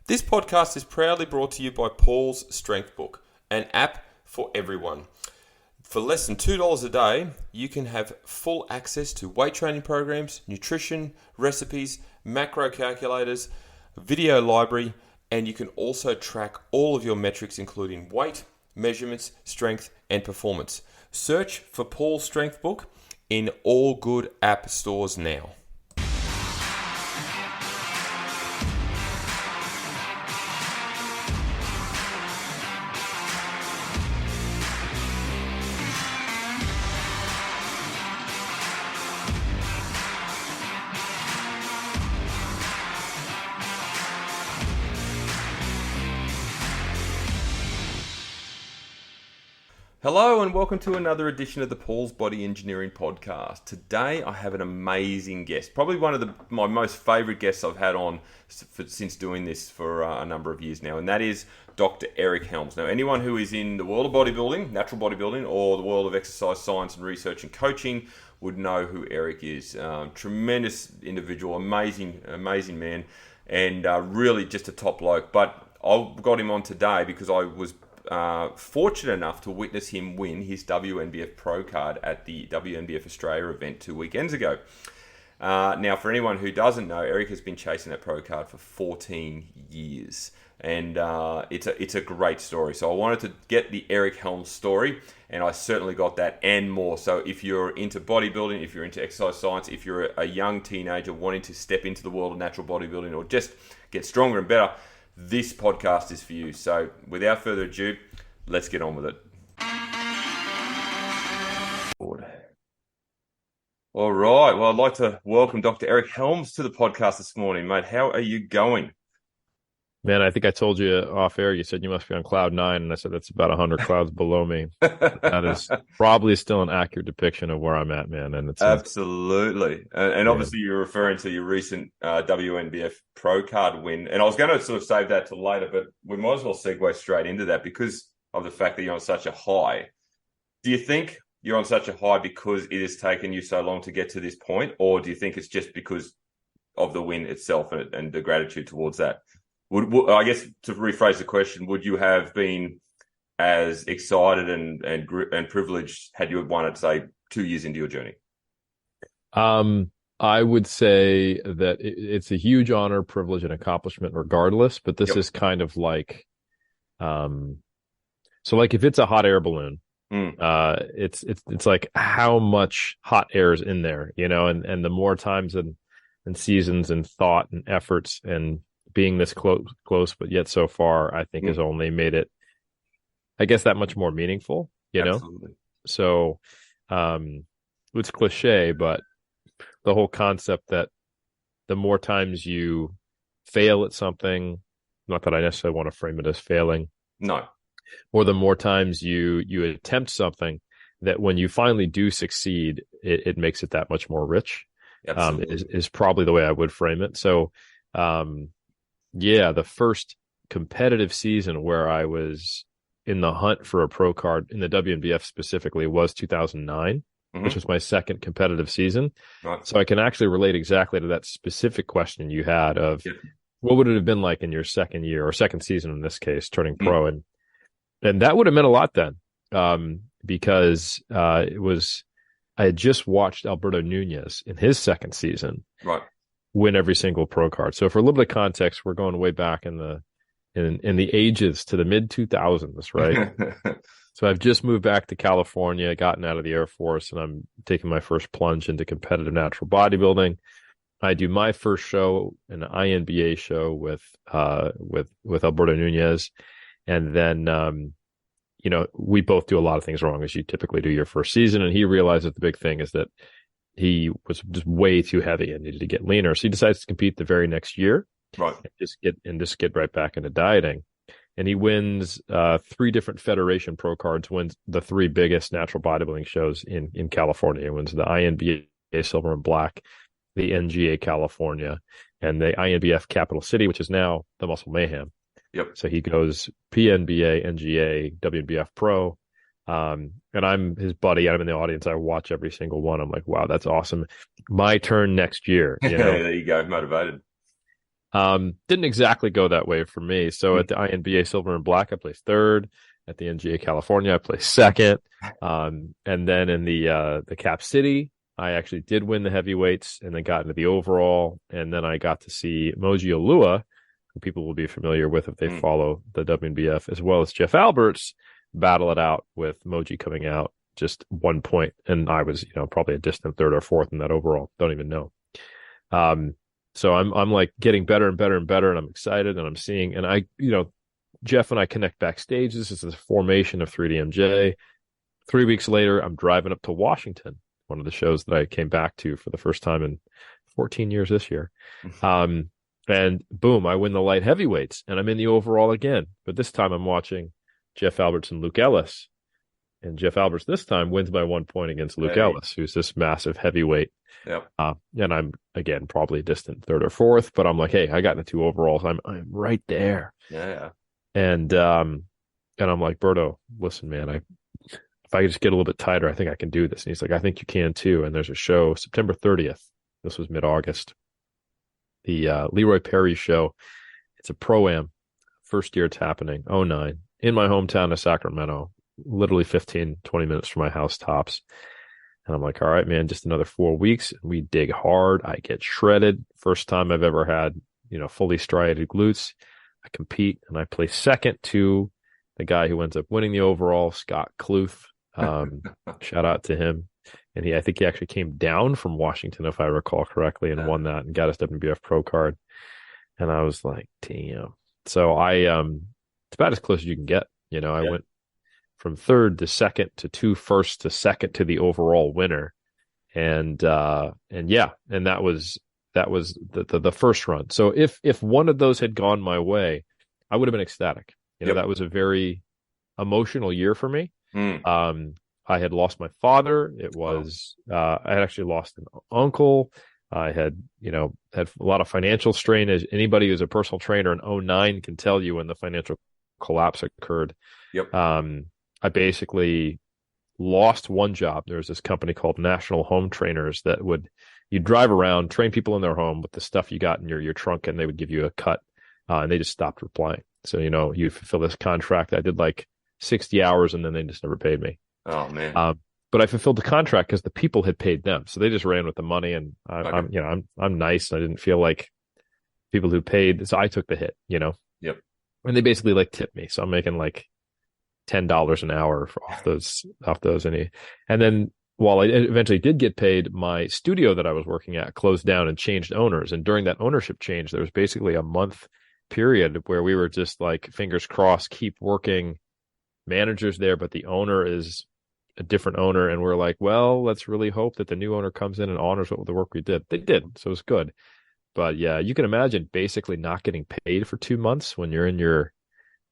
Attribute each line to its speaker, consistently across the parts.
Speaker 1: This podcast is proudly brought to you by Paul's Strength Book, an app for everyone. For less than $2 a day, you can have full access to weight training programs, nutrition, recipes, macro calculators, video library, and you can also track all of your metrics including weight, measurements, strength, and performance. Search for Paul's Strength Book in all good app stores now. Hello and welcome to another edition of the Paul's Body Engineering Podcast. Today I have an amazing guest, probably one of my most favourite guests I've had on since doing this for a number of years now, and that is Dr Eric Helms. Now, anyone who is in the world of bodybuilding, natural bodybuilding, or the world of exercise science and research and coaching would know who Eric is. Tremendous individual, amazing man, and really just a top bloke. But I got him on today because I was fortunate enough to witness him win his WNBF Pro card at the WNBF Australia event 2 weekends ago. Now, for anyone who doesn't know, Eric has been chasing that Pro card for 14 years, and it's a great story. So I wanted to get the Eric Helms story, and I certainly got that and more. So if you're into bodybuilding, if you're into exercise science, if you're a young teenager wanting to step into the world of natural bodybuilding or just get stronger and better, this podcast is for you. So without further ado, let's get on with it. All right. Well, I'd like to welcome Dr. Eric Helms to the podcast this morning, mate. How are you going?
Speaker 2: Man, I think I told you off air, you said you must be on cloud 9, and I said that's about 100 clouds below me. That is probably still an accurate depiction of where I'm at, man. And it's
Speaker 1: absolutely. And obviously you're referring to your recent WNBF Pro card win. And I was going to sort of save that till later, but we might as well segue straight into that because of the fact that you're on such a high. Do you think you're on such a high because it has taken you so long to get to this point, or do you think it's just because of the win itself and the gratitude towards that? I guess to rephrase the question, would you have been as excited and privileged had you won it, say, 2 years into your journey?
Speaker 2: I would say that it's a huge honor, privilege, and accomplishment regardless, but this is kind of like, so like if it's a hot air balloon, it's like how much hot air is in there, and the more times and seasons and thought and efforts and being this close, but yet so far, I think has only made it, I guess, that much more meaningful,
Speaker 1: Absolutely.
Speaker 2: So, it's cliche, but the whole concept that the more times you fail at something, not that I necessarily want to frame it as failing.
Speaker 1: No. Or
Speaker 2: the more times you attempt something, that when you finally do succeed, it makes it that much more rich. Is probably the way I would frame it. So, the first competitive season where I was in the hunt for a pro card in the WNBF specifically was 2009, which was my second competitive season.
Speaker 1: Right.
Speaker 2: So I can actually relate exactly to that specific question you had of what would it have been like in your second year or second season in this case, turning pro. And that would have meant a lot then, because I had just watched Alberto Nunez in his second season.
Speaker 1: Right.
Speaker 2: Win every single pro card. So for a little bit of context, we're going way back in the ages to the mid 2000s, right? So I've just moved back to California, gotten out of the Air Force, and I'm taking my first plunge into competitive natural bodybuilding. I do my first show, an INBA show with Alberto Nunez, and then we both do a lot of things wrong as you typically do your first season, and he realized that the big thing is that he was just way too heavy and needed to get leaner. So he decides to compete the very next year.
Speaker 1: Right.
Speaker 2: And just get right back into dieting. And he wins 3 different Federation Pro cards, wins the 3 biggest natural bodybuilding shows in California. He wins the INBA Silver and Black, the NGA California, and the INBF Capital City, which is now the Muscle Mayhem.
Speaker 1: Yep.
Speaker 2: So he goes PNBA, NGA, WNBF Pro. And I'm his buddy. I'm in the audience. I watch every single one. I'm like, wow, that's awesome. My turn next year.
Speaker 1: There you go. Motivated.
Speaker 2: Didn't exactly go that way for me. So at the INBA Silver and Black, I placed third. At the NGA California, I placed second. And then in the Cap City, I actually did win the heavyweights and then got into the overall. And then I got to see Moji Alua, who people will be familiar with if they follow the WNBF, as well as Jeff Alberts, battle it out with Moji coming out just 1 point. And I was, probably a distant third or fourth in that overall. Don't even know. So I'm like getting better and better and better, and I'm excited, and I'm seeing, and Jeff and I connect backstage. This is the formation of 3DMJ. 3 weeks later, I'm driving up to Washington, one of the shows that I came back to for the first time in 14 years this year. And boom, I win the light heavyweights, and I'm in the overall again. But this time I'm watching Jeff Alberts and Luke Ellis. And Jeff Alberts this time wins by 1 point against Luke Ellis, who's this massive heavyweight.
Speaker 1: Yep.
Speaker 2: And I'm, again, probably a distant third or fourth, but I'm like, hey, I got into 2 overalls. I'm right there.
Speaker 1: Yeah.
Speaker 2: And I'm like, Berto, listen, man, if I just get a little bit tighter, I think I can do this. And he's like, I think you can too. And there's a show September 30th. This was mid-August. The Leroy Perry show. It's a pro-am. First year it's happening, 2009, in my hometown of Sacramento, literally 15, 20 minutes from my house tops. And I'm like, all right, man, just another 4 weeks. We dig hard. I get shredded. First time I've ever had, fully striated glutes. I compete and I place second to the guy who ends up winning the overall, Scott Kluth. Shout out to him. And I think he actually came down from Washington, if I recall correctly, and won that and got his WNBF pro card. And I was like, damn. So it's about as close as you can get. I went from third to second to 2 first to second to the overall winner. And that was the first run. So if one of those had gone my way, I would have been ecstatic. That was a very emotional year for me. I had lost my father. It was, I had actually lost an uncle. I had a lot of financial strain, as anybody who's a personal trainer in 2009 can tell you when the financial collapse occurred. I basically lost one job. There was this company called National Home Trainers that you'd drive around, train people in their home with the stuff you got in your trunk, and they would give you a cut. And they just stopped replying. So, you fulfill this contract. I did like 60 hours and then they just never paid me.
Speaker 1: Oh man.
Speaker 2: But I fulfilled the contract because the people had paid them. So they just ran with the money, and I'm nice. I didn't feel like people who paid. So I took the hit,
Speaker 1: Yep.
Speaker 2: And they basically like tipped me. So I'm making like $10 an hour off those. And then while I eventually did get paid, my studio that I was working at closed down and changed owners. And during that ownership change, there was basically a month period where we were just like, fingers crossed, keep working, managers there, but the owner is a different owner. And we're like, well, let's really hope that the new owner comes in and honors what the work we did. They did. So it was good. But yeah, you can imagine basically not getting paid for 2 months when you're in your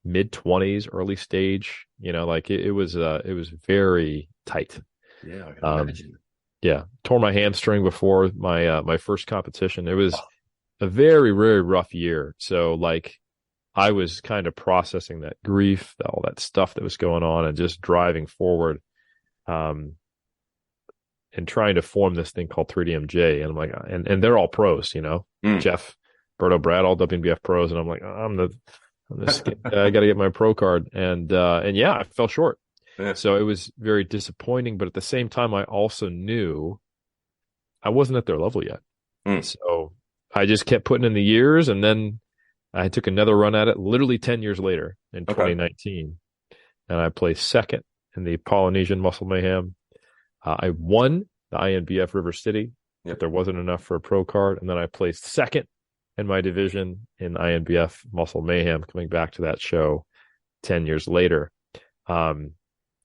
Speaker 2: mid-20s, early stage, it was very tight.
Speaker 1: Yeah, I can imagine.
Speaker 2: Yeah, tore my hamstring before my first competition. It was a very, very rough year. So like, I was kind of processing that grief, all that stuff that was going on, and just driving forward, and trying to form this thing called 3DMJ. And I'm like, and they're all pros, Jeff, Berto, Brad, all WNBF pros, and I'm like, I got to get my pro card, and yeah, I fell short. Yeah. So it was very disappointing, but at the same time, I also knew I wasn't at their level yet. So I just kept putting in the years, and then I took another run at it literally 10 years later in 2019, and I placed second in the Polynesian Muscle Mayhem. I won the INBF River City, but there wasn't enough for a pro card, and then I placed second in my division in INBF Muscle Mayhem, coming back to that show 10 years later. And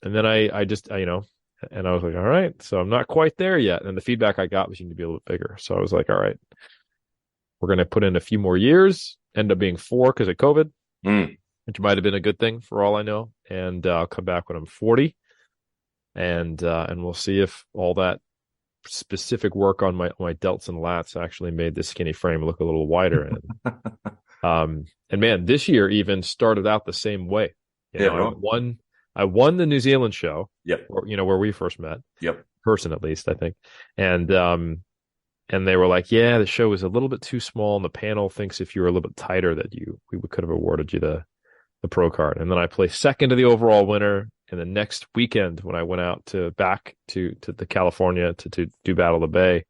Speaker 2: then I just, and I was like, all right, so I'm not quite there yet. And the feedback I got was you need to be a little bigger. So I was like, all right, we're going to put in a few more years, end up being 4 because of COVID, which might have been a good thing for all I know. And I'll come back when I'm 40, and we'll see if all that specific work on my delts and lats actually made the skinny frame look a little wider. And man, this year even started out the same way. I won the New Zealand show.
Speaker 1: Yep.
Speaker 2: Where we first met.
Speaker 1: Yep.
Speaker 2: Person, at least, I think. And And they were like, yeah, the show was a little bit too small, and the panel thinks if you were a little bit tighter that we could have awarded you the pro card. And then I placed second to the overall winner. And the next weekend, when I went out back to the California to do Battle of the Bay,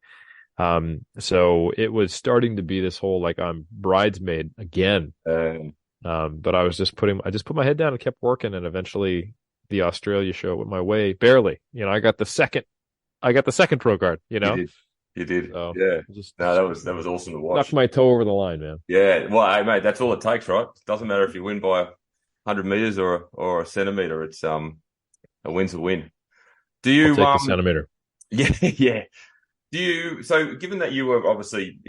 Speaker 2: so it was starting to be this whole like I'm bridesmaid again. But I put my head down and kept working, and eventually the Australia show went my way barely. I got the second pro card.
Speaker 1: You did.
Speaker 2: So
Speaker 1: Yeah. No, that was awesome to watch.
Speaker 2: Knocked my toe over the line, man.
Speaker 1: Yeah. Well, hey, mate, that's all it takes, right? It doesn't matter if you win by 100 meters or a centimeter. It's a win's a win. Do you
Speaker 2: I'll take the centimeter?
Speaker 1: Yeah, yeah. So given that you were obviously,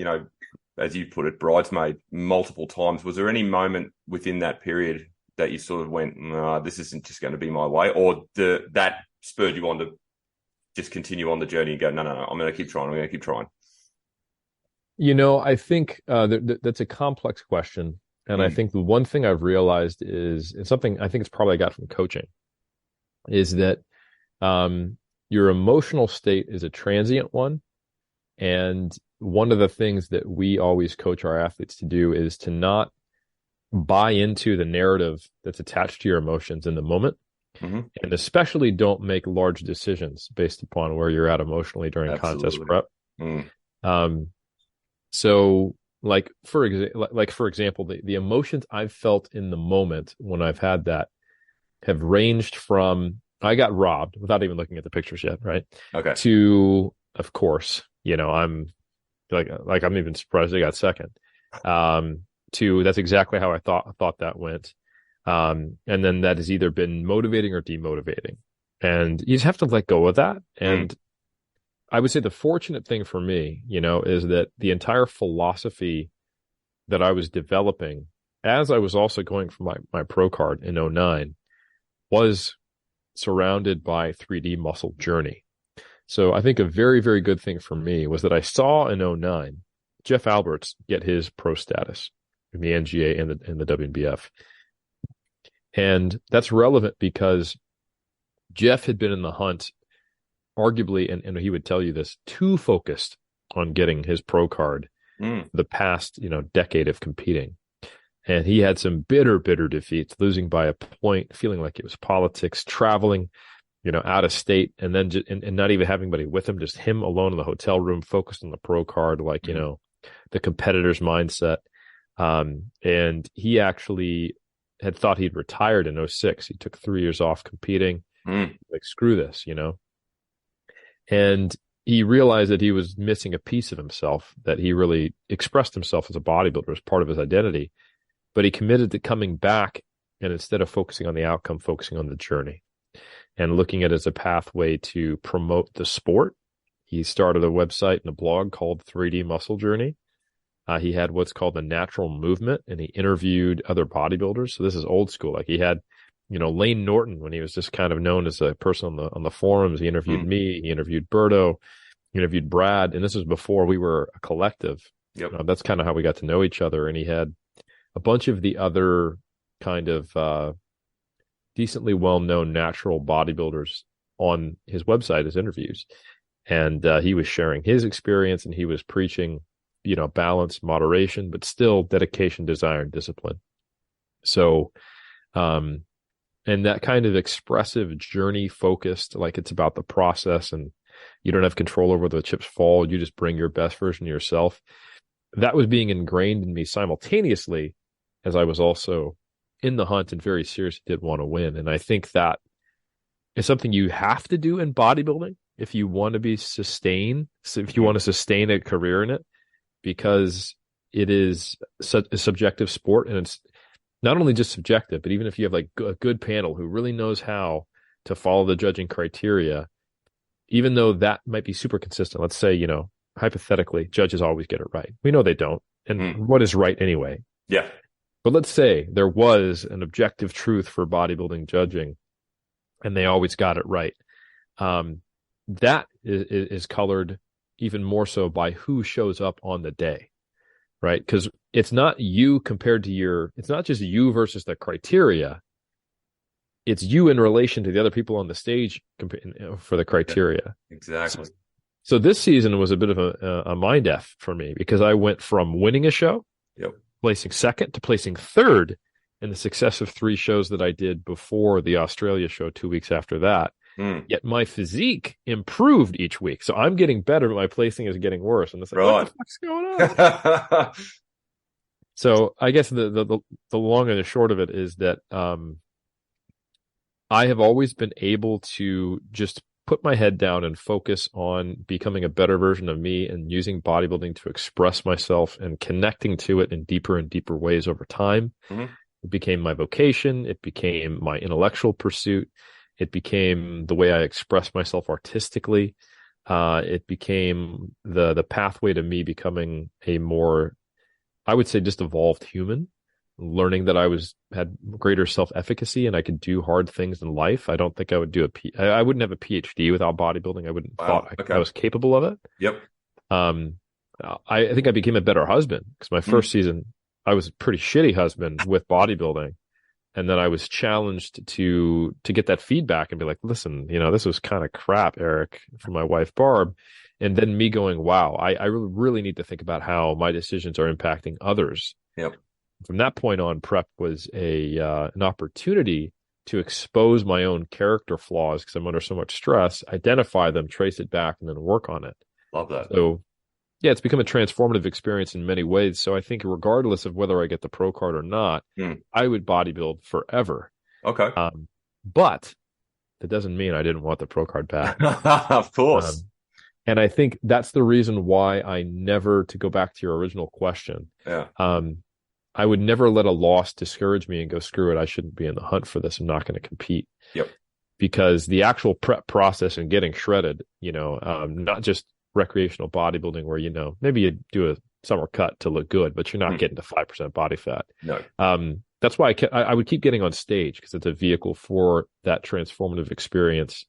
Speaker 1: as you put it, bridesmaid multiple times, was there any moment within that period that you sort of went, nah, this isn't just going to be my way, or that spurred you on to just continue on the journey and go, no, I'm going to keep trying.
Speaker 2: I think that's a complex question. And I think the one thing I've realized is, and something I think it's probably I got from coaching, is that your emotional state is a transient one. And one of the things that we always coach our athletes to do is to not buy into the narrative that's attached to your emotions in the moment. Mm-hmm. And especially don't make large decisions based upon where you're at emotionally during contest prep. So like for example, the emotions I've felt in the moment when I've had that have ranged from I got robbed without even looking at the pictures yet, right?
Speaker 1: Okay.
Speaker 2: To, of course, I'm I'm even surprised I got second. To that's exactly how I thought that went. And then that has either been motivating or demotivating. And you just have to let go of that. And I would say the fortunate thing for me, is that the entire philosophy that I was developing as I was also going for my pro card in 2009 was surrounded by 3D Muscle Journey. So I think a very, very good thing for me was that I saw in 2009 Jeff Alberts get his pro status in the NGA and the WNBF. And that's relevant because Jeff had been in the hunt, arguably, and he would tell you this, too focused on getting his pro card the past, decade of competing. And he had some bitter defeats, losing by a point, feeling like it was politics, traveling, out of state, and then and not even having anybody with him, just him alone in the hotel room, focused on the pro card, like, the competitor's mindset. And he actually had thought he'd retired in 2006. He took 3 years off competing. Like, screw this, And he realized that he was missing a piece of himself, that he really expressed himself as a bodybuilder as part of his identity. But he committed to coming back, and instead of focusing on the outcome, focusing on the journey and looking at it as a pathway to promote the sport. He started a website and a blog called 3D Muscle Journey. He had what's called the Natural Movement, and he interviewed other bodybuilders. So this is old school. Like, he had, Lane Norton, when he was just kind of known as a person on the forums. He interviewed me. He interviewed Berto. He interviewed Brad. And this was before we were a collective.
Speaker 1: Yep.
Speaker 2: That's kind of how we got to know each other. And he had a bunch of the other kind of decently well-known natural bodybuilders on his website as interviews. And he was sharing his experience, and he was preaching, balance, moderation, but still dedication, desire, and discipline. So, and that kind of expressive journey focused, like it's about the process and you don't have control over where the chips fall. You just bring your best version of yourself. That was being ingrained in me simultaneously as I was also in the hunt and very seriously did want to win. And I think that is something you have to do in bodybuilding if you want to be sustained, if you want to sustain a career in it, because it is such a subjective sport. And it's not only just subjective, but even if you have like a good panel who really knows how to follow the judging criteria, even though that might be super consistent, let's say, hypothetically, judges always get it right. We know they don't. And what is right anyway?
Speaker 1: Yeah.
Speaker 2: But let's say there was an objective truth for bodybuilding judging and they always got it right. That is colored even more so by who shows up on the day, right? Because it's not you compared to it's not just you versus the criteria. It's you in relation to the other people on the stage for the criteria.
Speaker 1: Exactly.
Speaker 2: So this season was a bit of a mind F for me because I went from winning a show, placing second, to placing third in the successive 3 shows that I did before the Australia show 2 weeks after that. Yet my physique improved each week. So I'm getting better, but my placing is getting worse. And it's like, what the fuck's going on? So I guess the long and the short of it is that I have always been able to just put my head down and focus on becoming a better version of me and using bodybuilding to express myself and connecting to it in deeper and deeper ways over time. It became my vocation. It became my intellectual pursuit. It became the way I express myself artistically. It became the pathway to me becoming a more, I would say, just evolved human, learning that I had greater self-efficacy and I could do hard things in life. I don't think I would I wouldn't have a PhD without bodybuilding. I wouldn't thought I was capable of it.
Speaker 1: Yep.
Speaker 2: I think I became a better husband because my first season, I was a pretty shitty husband with bodybuilding. And then I was challenged to get that feedback and be like, listen, this was kind of crap, Eric, from my wife, Barb. And then me going, wow, I really need to think about how my decisions are impacting others.
Speaker 1: Yep.
Speaker 2: From that point on, prep was an opportunity to expose my own character flaws because I'm under so much stress, identify them, trace it back, and then work on it.
Speaker 1: Love that.
Speaker 2: So, yeah, it's become a transformative experience in many ways. So I think regardless of whether I get the pro card or not, I would bodybuild forever.
Speaker 1: Okay.
Speaker 2: But that doesn't mean I didn't want the pro card back.
Speaker 1: Of course.
Speaker 2: And I think that's the reason why I never, to go back to your original question, I would never let a loss discourage me and go, screw it, I shouldn't be in the hunt for this. I'm not going to compete.
Speaker 1: Yep.
Speaker 2: Because the actual prep process and getting shredded, not just recreational bodybuilding where, maybe you do a summer cut to look good, but you're not getting to 5% body fat.
Speaker 1: No.
Speaker 2: That's why I would keep getting on stage because it's a vehicle for that transformative experience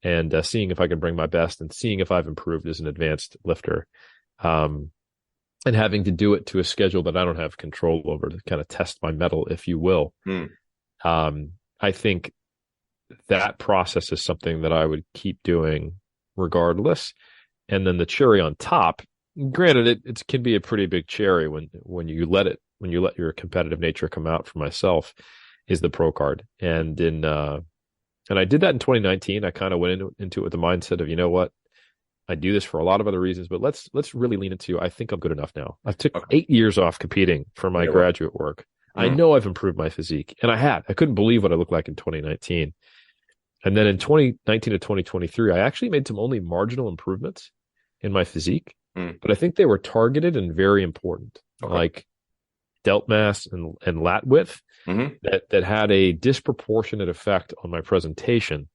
Speaker 2: and seeing if I can bring my best and seeing if I've improved as an advanced lifter. And having to do it to a schedule that I don't have control over to kind of test my mettle, if you will. I think that process is something that I would keep doing regardless. And then the cherry on top, granted, it can be a pretty big cherry when you let your competitive nature come out for myself, is the pro card. And I did that in 2019. I kind of went into it with the mindset of, you know what? I do this for a lot of other reasons, but let's really lean into, I think I'm good enough now. I took 8 years off competing for my graduate work. I know I've improved my physique, and I couldn't believe what I looked like in 2019. And then in 2019 to 2023, I actually made some only marginal improvements in my physique, but I think they were targeted and very important, like delt mass and lat width that had a disproportionate effect on my presentation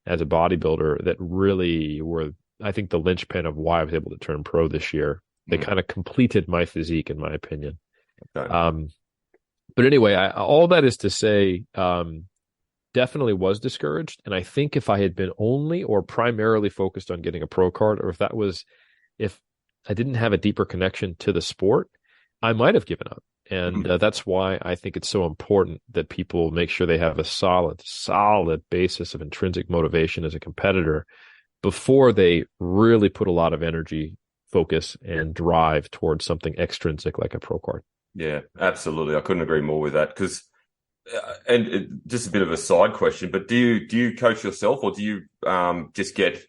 Speaker 2: as a bodybuilder that really were, I think, the linchpin of why I was able to turn pro this year. They kind of completed my physique, in my opinion. Okay. But anyway, all that is to say, definitely was discouraged. And I think if I had been only or primarily focused on getting a pro card, or if I didn't have a deeper connection to the sport, I might have given up. And that's why I think it's so important that people make sure they have a solid basis of intrinsic motivation as a competitor before they really put a lot of energy, focus, and drive towards something extrinsic like a pro card.
Speaker 1: Yeah, absolutely. I couldn't agree more with that. Because, just a bit of a side question, but do you coach yourself, or do you just get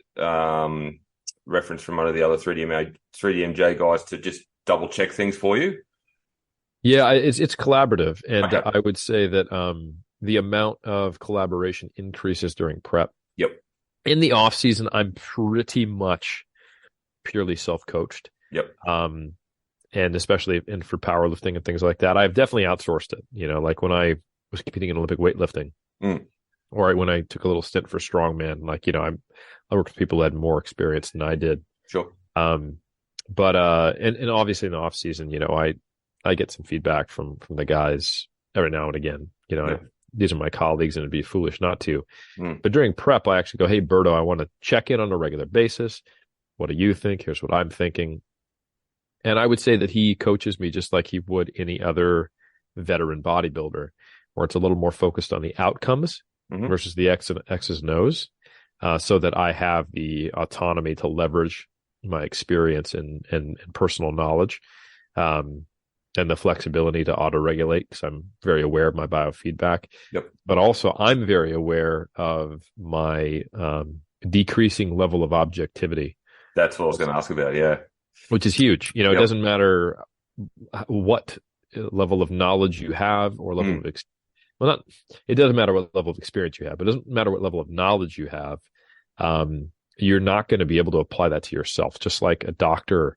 Speaker 1: reference from one of the other 3DMJ guys to just double check things for you?
Speaker 2: Yeah, it's collaborative, and I would say that the amount of collaboration increases during prep.
Speaker 1: Yep.
Speaker 2: In the off season, I'm pretty much purely self-coached.
Speaker 1: Yep.
Speaker 2: And especially for powerlifting and things like that, I've definitely outsourced it. Like when I was competing in Olympic weightlifting, or when I took a little stint for strongman, I worked with people who had more experience than I did.
Speaker 1: Sure.
Speaker 2: But obviously in the off season, I get some feedback from the guys every now and again. These are my colleagues, and it'd be foolish not to. But during prep, I actually go, hey, Berto, I want to check in on a regular basis. What do you think? Here's what I'm thinking. And I would say that he coaches me just like he would any other veteran bodybuilder, where it's a little more focused on the outcomes versus the X's and O's. so that I have the autonomy to leverage my experience and personal knowledge, and the flexibility to auto-regulate, because I'm very aware of my biofeedback.
Speaker 1: Yep.
Speaker 2: But also I'm very aware of my decreasing level of objectivity.
Speaker 1: That's what I was going to ask about. Yeah.
Speaker 2: Which is huge. It
Speaker 1: Yep.
Speaker 2: doesn't matter what level of knowledge you have or level of it doesn't matter what level of experience you have, but it doesn't matter what level of knowledge you have. You're not going to be able to apply that to yourself. Just like a doctor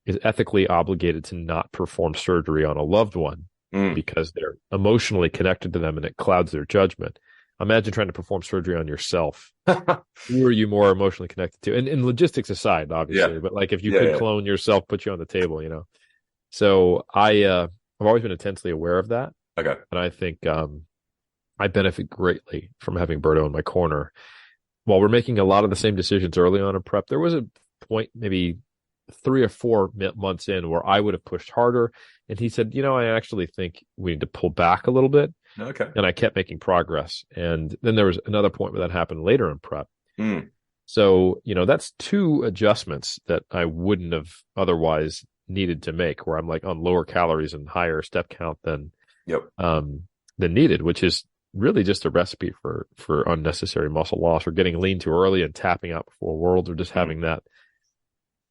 Speaker 2: is ethically obligated to not perform surgery on a loved one because they're emotionally connected to them and it clouds their judgment. Imagine trying to perform surgery on yourself. Who are you more emotionally connected to? And logistics aside, obviously, but like if you could clone yourself, put you on the table, So I've always been intensely aware of that.
Speaker 1: Okay.
Speaker 2: And I think I benefit greatly from having Berto in my corner. While we're making a lot of the same decisions early on in prep, there was a point maybe 3 or 4 months in where I would have pushed harder. And he said, I actually think we need to pull back a little bit.
Speaker 1: Okay.
Speaker 2: And I kept making progress. And then there was another point where that happened later in prep. So, that's 2 adjustments that I wouldn't have otherwise needed to make, where I'm like on lower calories and higher step count than needed, which is really just a recipe for unnecessary muscle loss, or getting lean too early and tapping out before Worlds, or just having that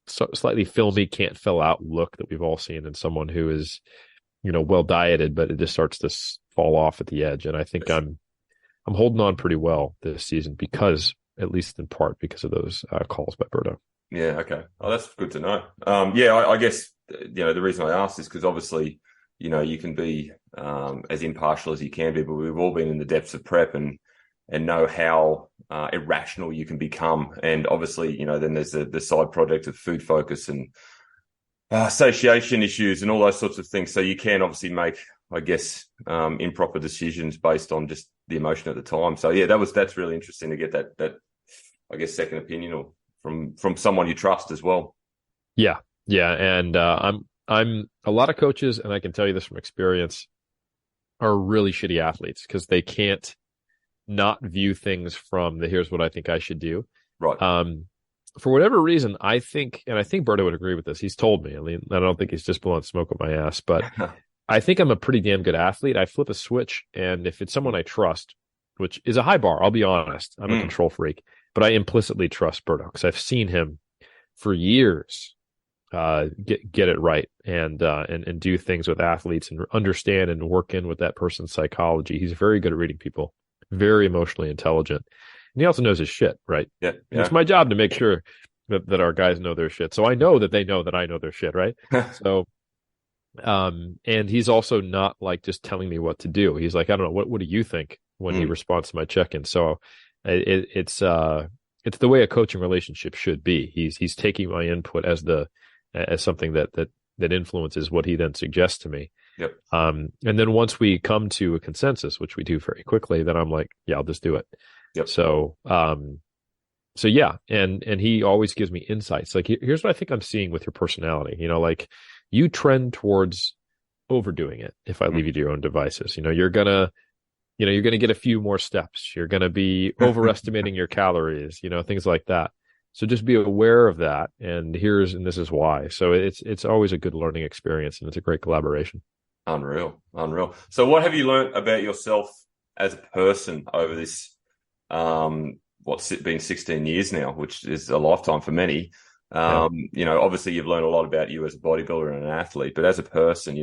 Speaker 2: slightly filmy, can't fill out look that we've all seen in someone who is, well dieted, but it just starts to fall off at the edge. And I think I'm holding on pretty well this season because, at least in part, because of those calls by Berto.
Speaker 1: Yeah. Okay. Oh, that's good to know. I guess, the reason I asked is because obviously, you can be as impartial as you can be, but we've all been in the depths of prep and know how irrational you can become. And obviously, then there's the side project of food focus and satiation issues and all those sorts of things. So you can obviously make, I guess, improper decisions based on just the emotion at the time. So yeah, that's really interesting to get that I guess second opinion or from someone you trust as well.
Speaker 2: Yeah. And I'm a lot of coaches, and I can tell you this from experience, are really shitty athletes because they can't not view things from the here's what I think I should do.
Speaker 1: Right.
Speaker 2: For whatever reason, I think Berto would agree with this. He's told me. I mean, I don't think he's just blowing smoke up my ass, but I think I'm a pretty damn good athlete. I flip a switch, and if it's someone I trust, which is a high bar, I'll be honest, I'm a control freak, but I implicitly trust Berto because I've seen him for years get it right and do things with athletes and understand and work in with that person's psychology. He's very good at reading people, very emotionally intelligent. And he also knows his shit, right?
Speaker 1: Yeah.
Speaker 2: And it's my job to make sure that our guys know their shit. So I know that they know that I know their shit, right? So, and he's also not like just telling me what to do. He's like, I don't know, what do you think when he responds to my check-in? So it's the way a coaching relationship should be. He's taking my input as something that influences what he then suggests to me.
Speaker 1: Yep.
Speaker 2: And then once we come to a consensus, which we do very quickly, then I'm like, yeah, I'll just do it.
Speaker 1: Yep.
Speaker 2: So yeah. And he always gives me insights. Like, here's what I think I'm seeing with your personality. Like you trend towards overdoing it. If I leave you to your own devices, you're going to get a few more steps. You're going to be overestimating your calories, things like that. So just be aware of that. And this is why. So it's always a good learning experience, and it's a great collaboration.
Speaker 1: Unreal. So what have you learned about yourself as a person over this, what's it been 16 years now, which is a lifetime for many. Obviously you've learned a lot about you as a bodybuilder and an athlete, but as a person,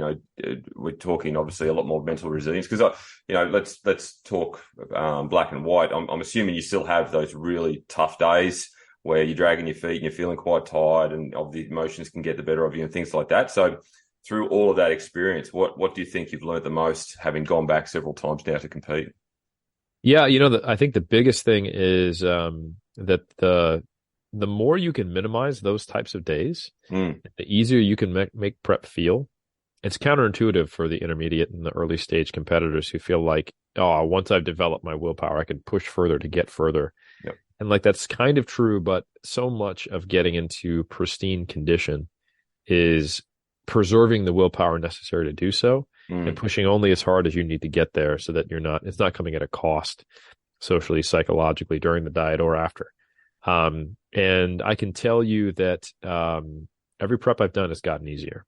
Speaker 1: we're talking obviously a lot more mental resilience because, let's talk black and white. I'm assuming you still have those really tough days where you're dragging your feet and you're feeling quite tired and the emotions can get the better of you and things like that. So through all of that experience, what do you think you've learned the most, having gone back several times now to compete?
Speaker 2: Yeah, I think the biggest thing is that the more you can minimize those types of days, the easier you can make prep feel. It's counterintuitive for the intermediate and the early stage competitors who feel like, once I've developed my willpower, I can push further to get further.
Speaker 1: Yep.
Speaker 2: And like, that's kind of true, but so much of getting into pristine condition is preserving the willpower necessary to do so and pushing only as hard as you need to get there so that it's not coming at a cost. socially, psychologically during the diet or after. And I can tell you that every prep I've done has gotten easier.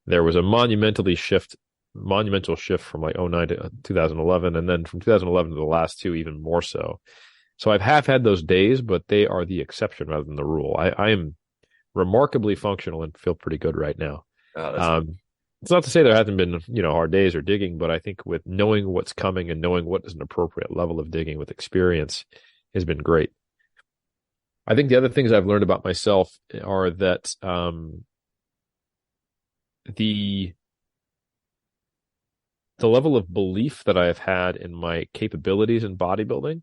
Speaker 2: There was a monumental shift from like '09 to 2011, and then from 2011 to the last two, even more so. So I have had those days, but they are the exception rather than the rule. I am remarkably functional and feel pretty good right now. It's not to say there hasn't been, hard days or digging, but I think with knowing what's coming and knowing what is an appropriate level of digging with experience has been great. I think the other things I've learned about myself are that the level of belief that I have had in my capabilities in bodybuilding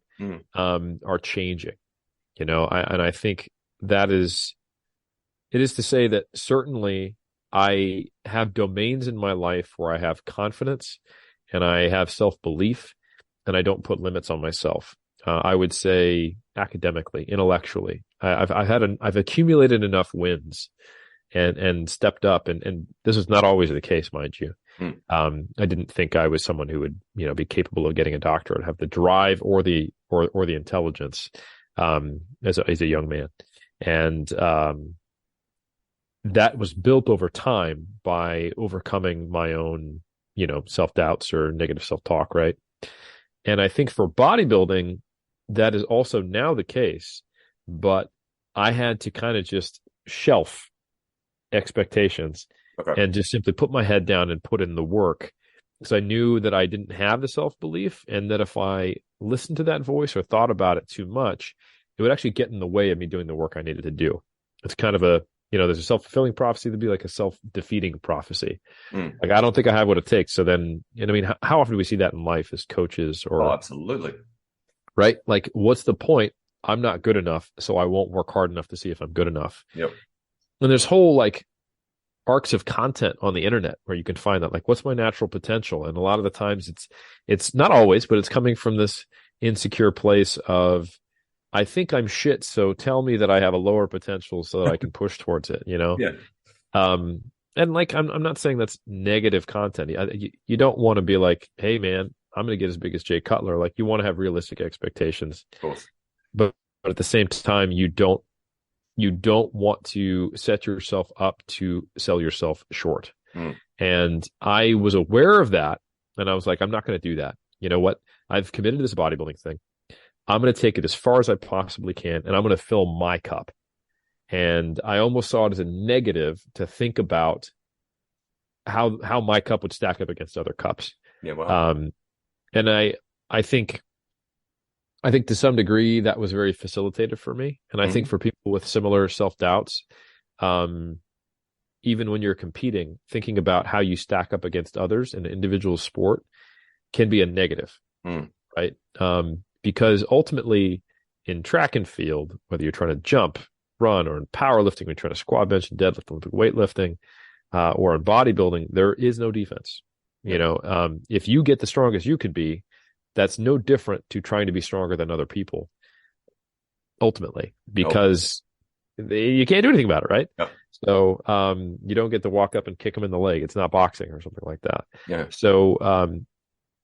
Speaker 2: are changing, and I think it is to say that certainly I have domains in my life where I have confidence and I have self-belief and I don't put limits on myself. I would say academically, intellectually, I've accumulated enough wins and stepped up. And this is not always the case, mind you. I didn't think I was someone who would, be capable of getting a doctorate, have the drive or the intelligence, as a young man. And, that was built over time by overcoming my own, self-doubts or negative self-talk, right? And I think for bodybuilding, that is also now the case, but I had to kind of just shelf expectations and just simply put my head down and put in the work, because I knew that I didn't have the self-belief, and that if I listened to that voice or thought about it too much, it would actually get in the way of me doing the work I needed to do. It's kind of a, there's a self-fulfilling prophecy, there'd be like a self-defeating prophecy. Like, I don't think I have what it takes. So then, how often do we see that in life as coaches or?
Speaker 1: Oh, absolutely.
Speaker 2: Right? Like, what's the point? I'm not good enough, so I won't work hard enough to see if I'm good enough.
Speaker 1: Yep.
Speaker 2: And there's whole like arcs of content on the internet where you can find that, like, what's my natural potential? And a lot of the times it's not always, but it's coming from this insecure place of, I think I'm shit, so tell me that I have a lower potential so that I can push towards it,
Speaker 1: Yeah.
Speaker 2: And like, I'm not saying that's negative content. You don't want to be like, hey man, I'm going to get as big as Jay Cutler. Like, you want to have realistic expectations,
Speaker 1: Of course.
Speaker 2: but at the same time, you don't want to set yourself up to sell yourself short. And I was aware of that, and I was like, I'm not going to do that. You know what? I've committed to this bodybuilding thing. I'm going to take it as far as I possibly can, and I'm going to fill my cup. And I almost saw it as a negative to think about how my cup would stack up against other cups.
Speaker 1: Yeah, wow.
Speaker 2: And I think to some degree that was very facilitated for me. And I think for people with similar self-doubts, even when you're competing, thinking about how you stack up against others in an individual sport can be a negative, right? Because ultimately in track and field, whether you're trying to jump, run, or in powerlifting, when you're trying to squat, bench, and deadlift, Olympic weightlifting, or in bodybuilding, there is no defense. If you get the strongest you could be, that's no different to trying to be stronger than other people, ultimately, because you can't do anything about it, right?
Speaker 1: Yep.
Speaker 2: So you don't get to walk up and kick them in the leg. It's not boxing or something like that.
Speaker 1: Yeah.
Speaker 2: So,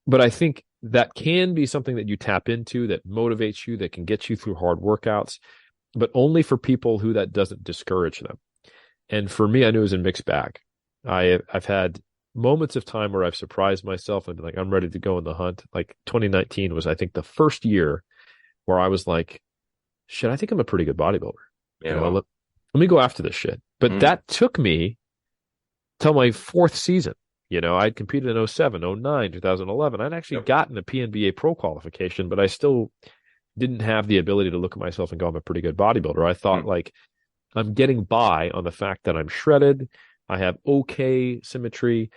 Speaker 2: but I think that can be something that you tap into, that motivates you, that can get you through hard workouts, but only for people who that doesn't discourage them. And for me, I knew it was a mixed bag. I've had moments of time where I've surprised myself and been like, I'm ready to go in the hunt. Like 2019 was, I think, the first year where I was like, shit, I think I'm a pretty good bodybuilder.
Speaker 1: Yeah,
Speaker 2: let me go after this shit. But that took me till my fourth season. I'd competed in 07, 09, 2011. I'd actually gotten a PNBA pro qualification, but I still didn't have the ability to look at myself and go, I'm a pretty good bodybuilder. I thought like, I'm getting by on the fact that I'm shredded. I have okay symmetry,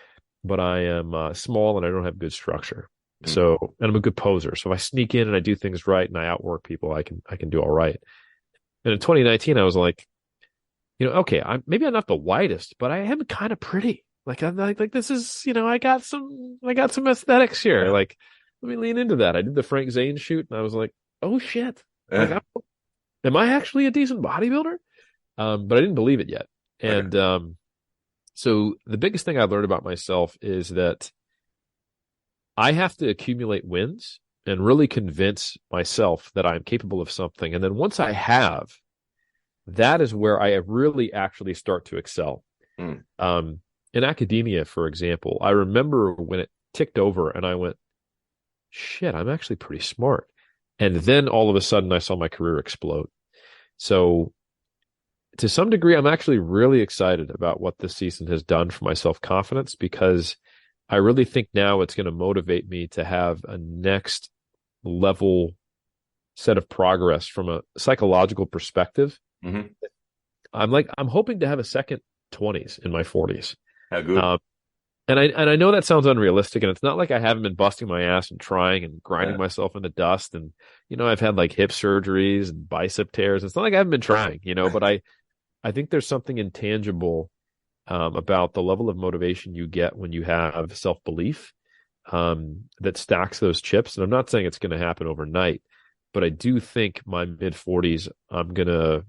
Speaker 2: but I am small and I don't have good structure. So, and I'm a good poser. So if I sneak in and I do things right and I outwork people, I can do all right. And in 2019, I was like, okay, maybe I'm not the whitest, but I am kind of pretty. Like, I'm like this is, I got some aesthetics here. Yeah. Like, let me lean into that. I did the Frank Zane shoot and I was like, oh shit. Yeah. Like, am I actually a decent bodybuilder? But I didn't believe it yet. And, so the biggest thing I learned about myself is that I have to accumulate wins and really convince myself that I'm capable of something. And then once I have, that is where I really actually start to excel. In academia, for example, I remember when it ticked over and I went, shit, I'm actually pretty smart. And then all of a sudden I saw my career explode. So to some degree, I'm actually really excited about what this season has done for my self-confidence, because I really think now it's going to motivate me to have a next level set of progress from a psychological perspective.
Speaker 1: Mm-hmm.
Speaker 2: I'm hoping to have a second 20s in my 40s.
Speaker 1: How good.
Speaker 2: And I know that sounds unrealistic, and it's not like I haven't been busting my ass and trying and grinding myself in the dust. And, I've had like hip surgeries and bicep tears. It's not like I haven't been trying, but I think there's something intangible about the level of motivation you get when you have self-belief that stacks those chips. And I'm not saying it's going to happen overnight, but I do think my mid-40s, I'm going to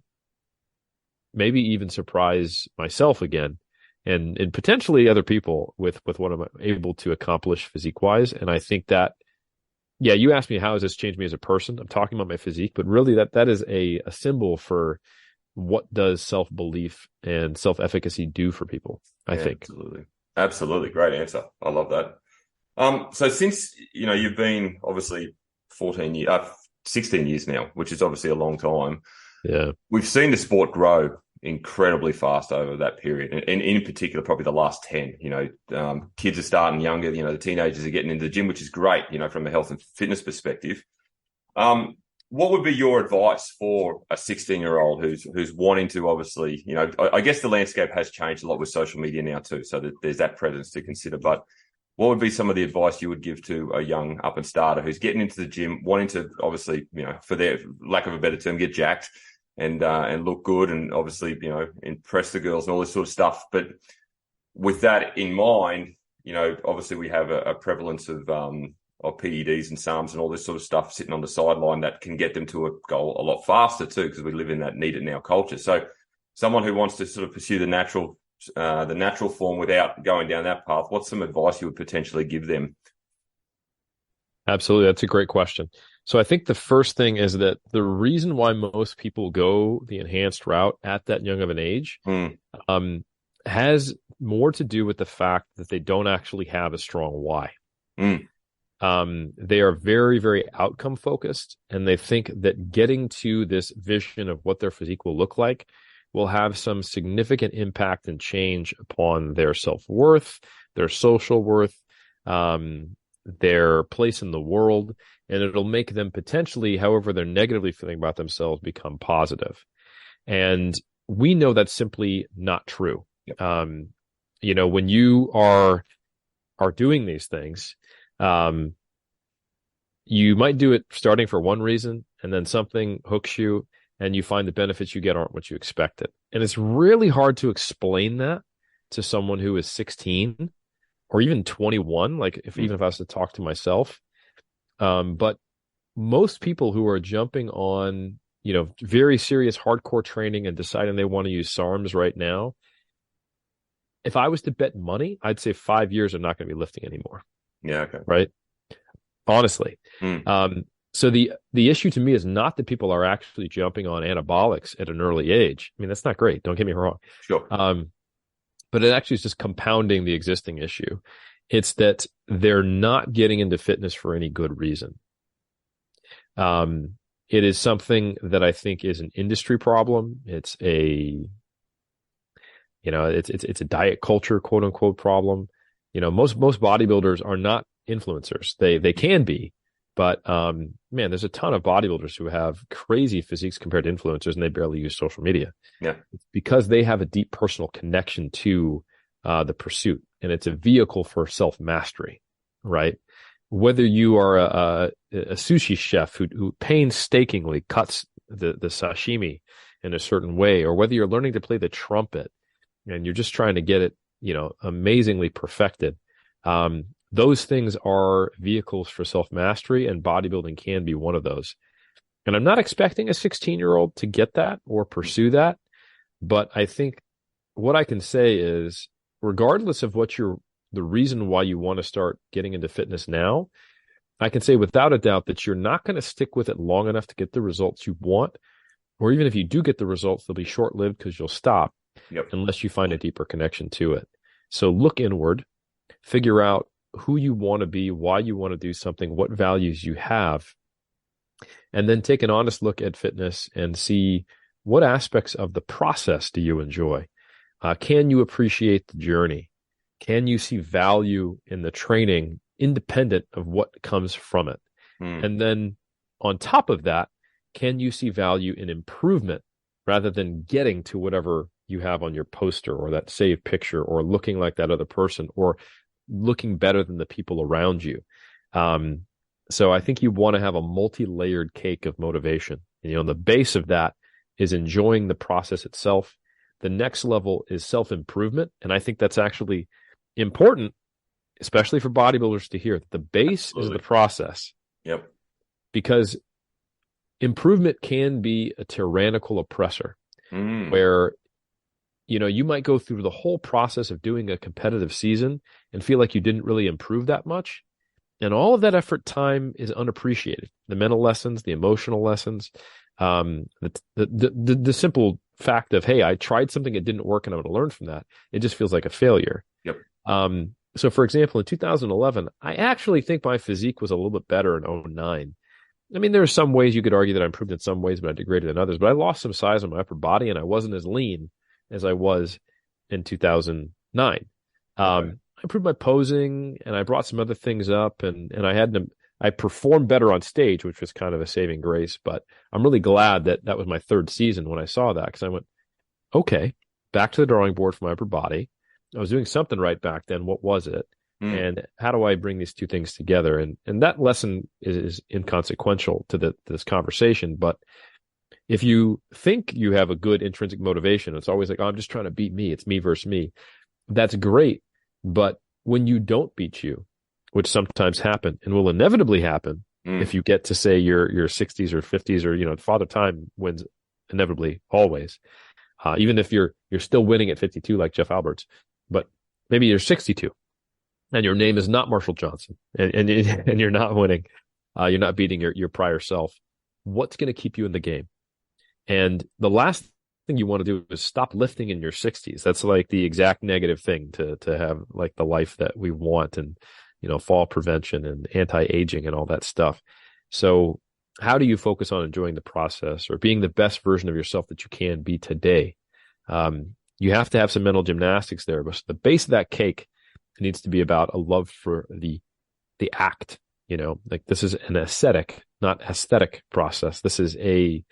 Speaker 2: maybe even surprise myself again and potentially other people with what I'm able to accomplish physique-wise. And I think that, yeah, you asked me how has this changed me as a person? I'm talking about my physique, but really that is a symbol for what does self-belief and self-efficacy do for people, I think.
Speaker 1: Absolutely. Great answer. I love that. So since, you've been obviously 16 years now, which is obviously a long time.
Speaker 2: Yeah.
Speaker 1: We've seen the sport grow incredibly fast over that period. And in particular, probably the last 10, kids are starting younger, the teenagers are getting into the gym, which is great, from a health and fitness perspective. What would be your advice for a 16-year-old who's wanting to obviously, I guess the landscape has changed a lot with social media now too, so that there's that presence to consider. But what would be some of the advice you would give to a young up and starter who's getting into the gym, wanting to obviously, for their lack of a better term, get jacked and look good and obviously, impress the girls and all this sort of stuff. But with that in mind, obviously we have a prevalence of PEDs and SARMs and all this sort of stuff sitting on the sideline that can get them to a goal a lot faster too, because we live in that need it now culture. So someone who wants to sort of pursue the natural form without going down that path, what's some advice you would potentially give them?
Speaker 2: Absolutely. That's a great question. So I think the first thing is that the reason why most people go the enhanced route at that young of an age has more to do with the fact that they don't actually have a strong why. They are very, very outcome focused, and they think that getting to this vision of what their physique will look like will have some significant impact and change upon their self-worth, their social worth, their place in the world, and it'll make them potentially, however they're negatively feeling about themselves, become positive. And we know that's simply not true. Yep. When you are doing these things, you might do it starting for one reason, and then something hooks you, and you find the benefits you get aren't what you expected. And it's really hard to explain that to someone who is 16 or even 21, even if I was to talk to myself. But most people who are jumping on, very serious hardcore training and deciding they want to use SARMs right now, if I was to bet money, I'd say 5 years are not going to be lifting anymore.
Speaker 1: Yeah. Okay.
Speaker 2: Right. Honestly. So the issue to me is not that people are actually jumping on anabolics at an early age. I mean, that's not great. Don't get me wrong.
Speaker 1: Sure.
Speaker 2: But it actually is just compounding the existing issue. It's that they're not getting into fitness for any good reason. It is something that I think is an industry problem. It's a diet culture, quote unquote, problem. Most bodybuilders are not influencers. They can be, but there's a ton of bodybuilders who have crazy physiques compared to influencers, and they barely use social media.
Speaker 1: Yeah,
Speaker 2: it's because they have a deep personal connection to the pursuit, and it's a vehicle for self-mastery, right? Whether you are a sushi chef who painstakingly cuts the sashimi in a certain way, or whether you're learning to play the trumpet and you're just trying to get it, amazingly perfected. Those things are vehicles for self-mastery, and bodybuilding can be one of those. And I'm not expecting a 16-year-old to get that or pursue that, but I think what I can say is, regardless of the reason why you want to start getting into fitness now, I can say without a doubt that you're not going to stick with it long enough to get the results you want. Or even if you do get the results, they'll be short-lived because you'll stop unless you find a deeper connection to it. So look inward, figure out who you want to be, why you want to do something, what values you have, and then take an honest look at fitness and see what aspects of the process do you enjoy. Can you appreciate the journey? Can you see value in the training independent of what comes from it? And then on top of that, can you see value in improvement rather than getting to whatever you have on your poster or that saved picture or looking like that other person or looking better than the people around you? So I think you want to have a multi-layered cake of motivation. The base of that is enjoying the process itself. The next level is self-improvement. And I think that's actually important, especially for bodybuilders to hear that the base is the process.
Speaker 1: Yep.
Speaker 2: Because improvement can be a tyrannical oppressor where, you might go through the whole process of doing a competitive season and feel like you didn't really improve that much. And all of that effort time is unappreciated. The mental lessons, the emotional lessons, the simple fact of, hey, I tried something, it didn't work, and I'm going to learn from that. It just feels like a failure.
Speaker 1: Yep.
Speaker 2: So for example, in 2011, I actually think my physique was a little bit better in 2009. I mean, there are some ways you could argue that I improved in some ways, but I degraded in others. But I lost some size on my upper body, and I wasn't as lean as I was in 2009. I improved my posing, and I brought some other things up, and I performed better on stage, which was kind of a saving grace. But I'm really glad that was my third season when I saw that, because I went, okay, back to the drawing board for my upper body. I was doing something right back then. What was it? And how do I bring these two things together? And that lesson is inconsequential to this conversation. But if you think you have a good intrinsic motivation, it's always like, oh, I'm just trying to beat me. It's me versus me. That's great. But when you don't beat you, which sometimes happen and will inevitably happen if you get to say your 60s or 50s or, Father Time wins inevitably always. Even if you're still winning at 52 like Jeff Alberts, but maybe you're 62 and your name is not Marshall Johnson and you're not winning. You're not beating your prior self. What's going to keep you in the game? And the last thing you want to do is stop lifting in your 60s. That's like the exact negative thing to have like the life that we want and, fall prevention and anti-aging and all that stuff. So how do you focus on enjoying the process or being the best version of yourself that you can be today? You have to have some mental gymnastics there, but the base of that cake needs to be about a love for the act. Like this is an ascetic, not aesthetic process. This is a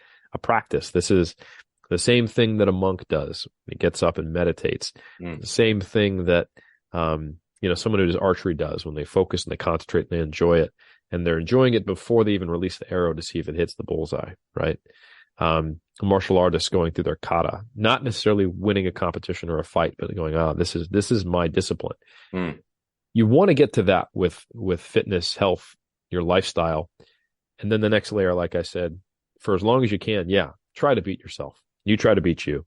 Speaker 2: practice. This is the same thing that a monk does. He gets up and meditates. The same thing that, someone who does archery does when they focus and they concentrate and they enjoy it. And they're enjoying it before they even release the arrow to see if it hits the bullseye, right? A martial artist going through their kata, not necessarily winning a competition or a fight, but going, this is my discipline. You want to get to that with fitness, health, your lifestyle. And then the next layer, like I said, for as long as you can, try to beat yourself. You try to beat you.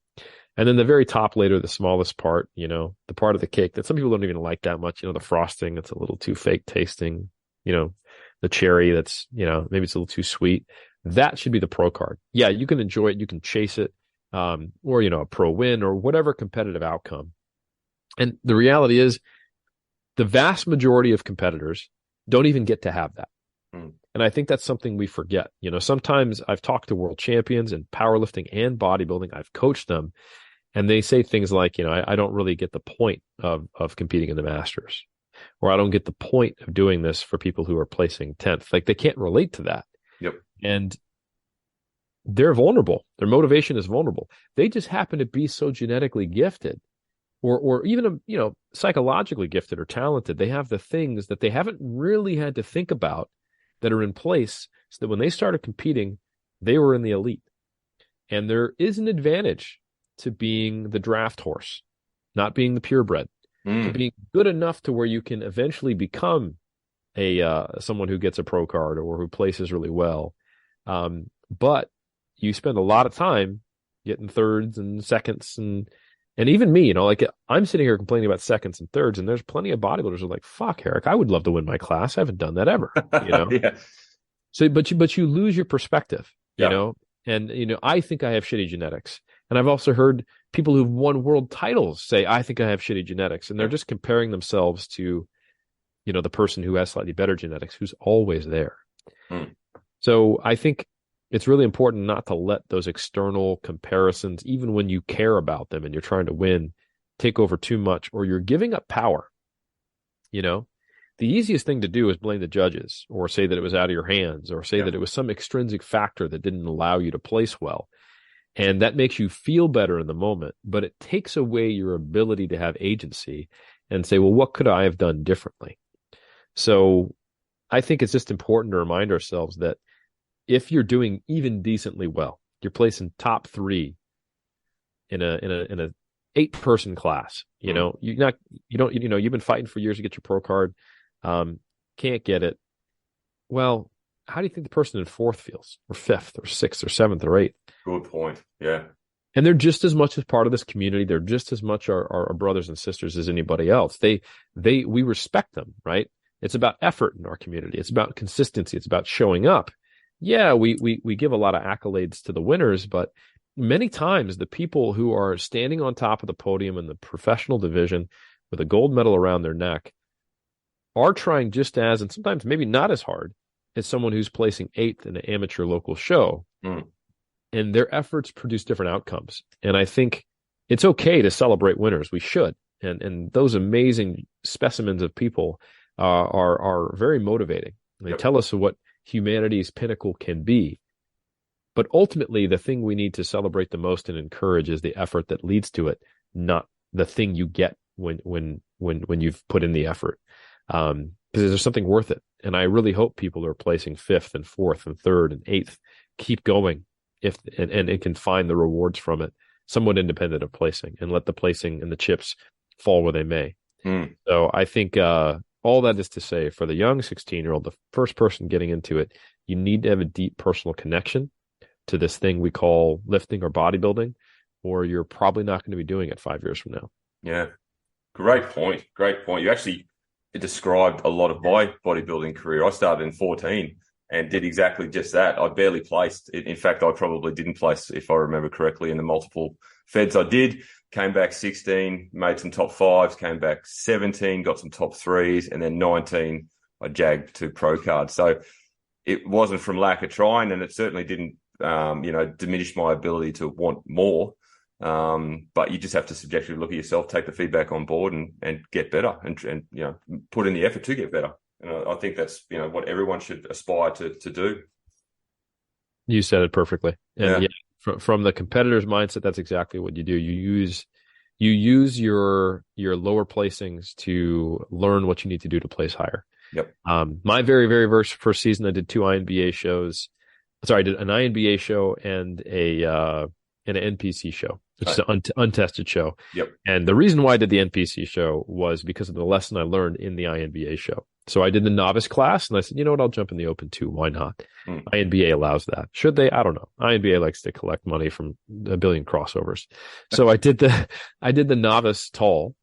Speaker 2: And then the very top layer, the smallest part, the part of the cake that some people don't even like that much, the frosting, it's a little too fake tasting, the cherry that's, maybe it's a little too sweet. That should be the pro card. Yeah, you can enjoy it. You can chase it, or, a pro win or whatever competitive outcome. And the reality is the vast majority of competitors don't even get to have that. And I think that's something we forget. Sometimes I've talked to world champions in powerlifting and bodybuilding. I've coached them and they say things like, I don't really get the point of competing in the Masters, or I don't get the point of doing this for people who are placing 10th. Like they can't relate to that.
Speaker 1: Yep.
Speaker 2: And they're vulnerable. Their motivation is vulnerable. They just happen to be so genetically gifted or even, psychologically gifted or talented. They have the things that they haven't really had to think about that are in place so that when they started competing, they were in the elite. And there is an advantage to being the draft horse, not being the purebred, to being good enough to where you can eventually become someone who gets a pro card or who places really well. But you spend a lot of time getting thirds and seconds and And even me, like I'm sitting here complaining about seconds and thirds, and there's plenty of bodybuilders who are like, fuck, Eric, I would love to win my class. I haven't done that ever,
Speaker 1: Yeah.
Speaker 2: So, but you lose your perspective,
Speaker 1: Yeah.
Speaker 2: and, I think I have shitty genetics. And I've also heard people who've won world titles say, I think I have shitty genetics. And they're just comparing themselves to, the person who has slightly better genetics, who's always there.
Speaker 1: Mm.
Speaker 2: So I think it's really important not to let those external comparisons, even when you care about them and you're trying to win, take over too much, or you're giving up power. The easiest thing to do is blame the judges, or say that it was out of your hands, or say that it was some extrinsic factor that didn't allow you to place well. And that makes you feel better in the moment, but it takes away your ability to have agency and say, well, what could I have done differently? So I think it's just important to remind ourselves that if you're doing even decently well, you're placing top 3 in a 8-person class, you've been fighting for years to get your pro card, can't get it. Well, how do you think the person in 4th feels, or 5th, or 6th, or 7th, or 8th?
Speaker 1: Good point. Yeah.
Speaker 2: And they're just as much as part of this community. They're just as much our brothers and sisters as anybody else. We respect them, right? It's about effort in our community. It's about consistency. It's about showing up. Yeah, we give a lot of accolades to the winners, but many times the people who are standing on top of the podium in the professional division with a gold medal around their neck are trying just as, and sometimes maybe not as hard, as someone who's placing 8th in an amateur local show.
Speaker 1: Mm.
Speaker 2: And their efforts produce different outcomes. And I think it's okay to celebrate winners. We should. And those amazing specimens of people are very motivating. They tell us what humanity's pinnacle can be. But ultimately, the thing we need to celebrate the most and encourage is the effort that leads to it, not the thing you get when you've put in the effort. Because there's something worth it. And I really hope people who are placing 5th and 4th and 3rd and 8th keep going and it can find the rewards from it, somewhat independent of placing, and let the placing and the chips fall where they may.
Speaker 1: Mm.
Speaker 2: So I think all that is to say, for the young 16-year-old, the first person getting into it, you need to have a deep personal connection to this thing we call lifting or bodybuilding, or you're probably not going to be doing it 5 years from now.
Speaker 1: Yeah. Great point. Great point. You actually described a lot of my bodybuilding career. I started in 14 and did exactly just that. I barely placed. In fact, I probably didn't place, if I remember correctly, in the multiple feds I did. Came back 16, made some top 5s, came back 17, got some top 3s, and then 19, I jagged 2 pro cards. So it wasn't from lack of trying, and it certainly didn't, diminish my ability to want more. But you just have to subjectively look at yourself, take the feedback on board, and get better, and put in the effort to get better. And I think that's what everyone should aspire to do.
Speaker 2: You said it perfectly. And from the competitor's mindset, that's exactly what you do. You use your lower placings to learn what you need to do to place higher.
Speaker 1: Yep.
Speaker 2: My very, very first season, I did 2 INBA shows. Sorry, I did an INBA show and an NPC show, which is an untested show.
Speaker 1: Yep.
Speaker 2: And the reason why I did the NPC show was because of the lesson I learned in the INBA show. So I did the novice class, and I said, you know what, I'll jump in the open too. Why not? INBA allows that. Should they? I don't know. INBA likes to collect money from a billion crossovers. So I did the novice tall,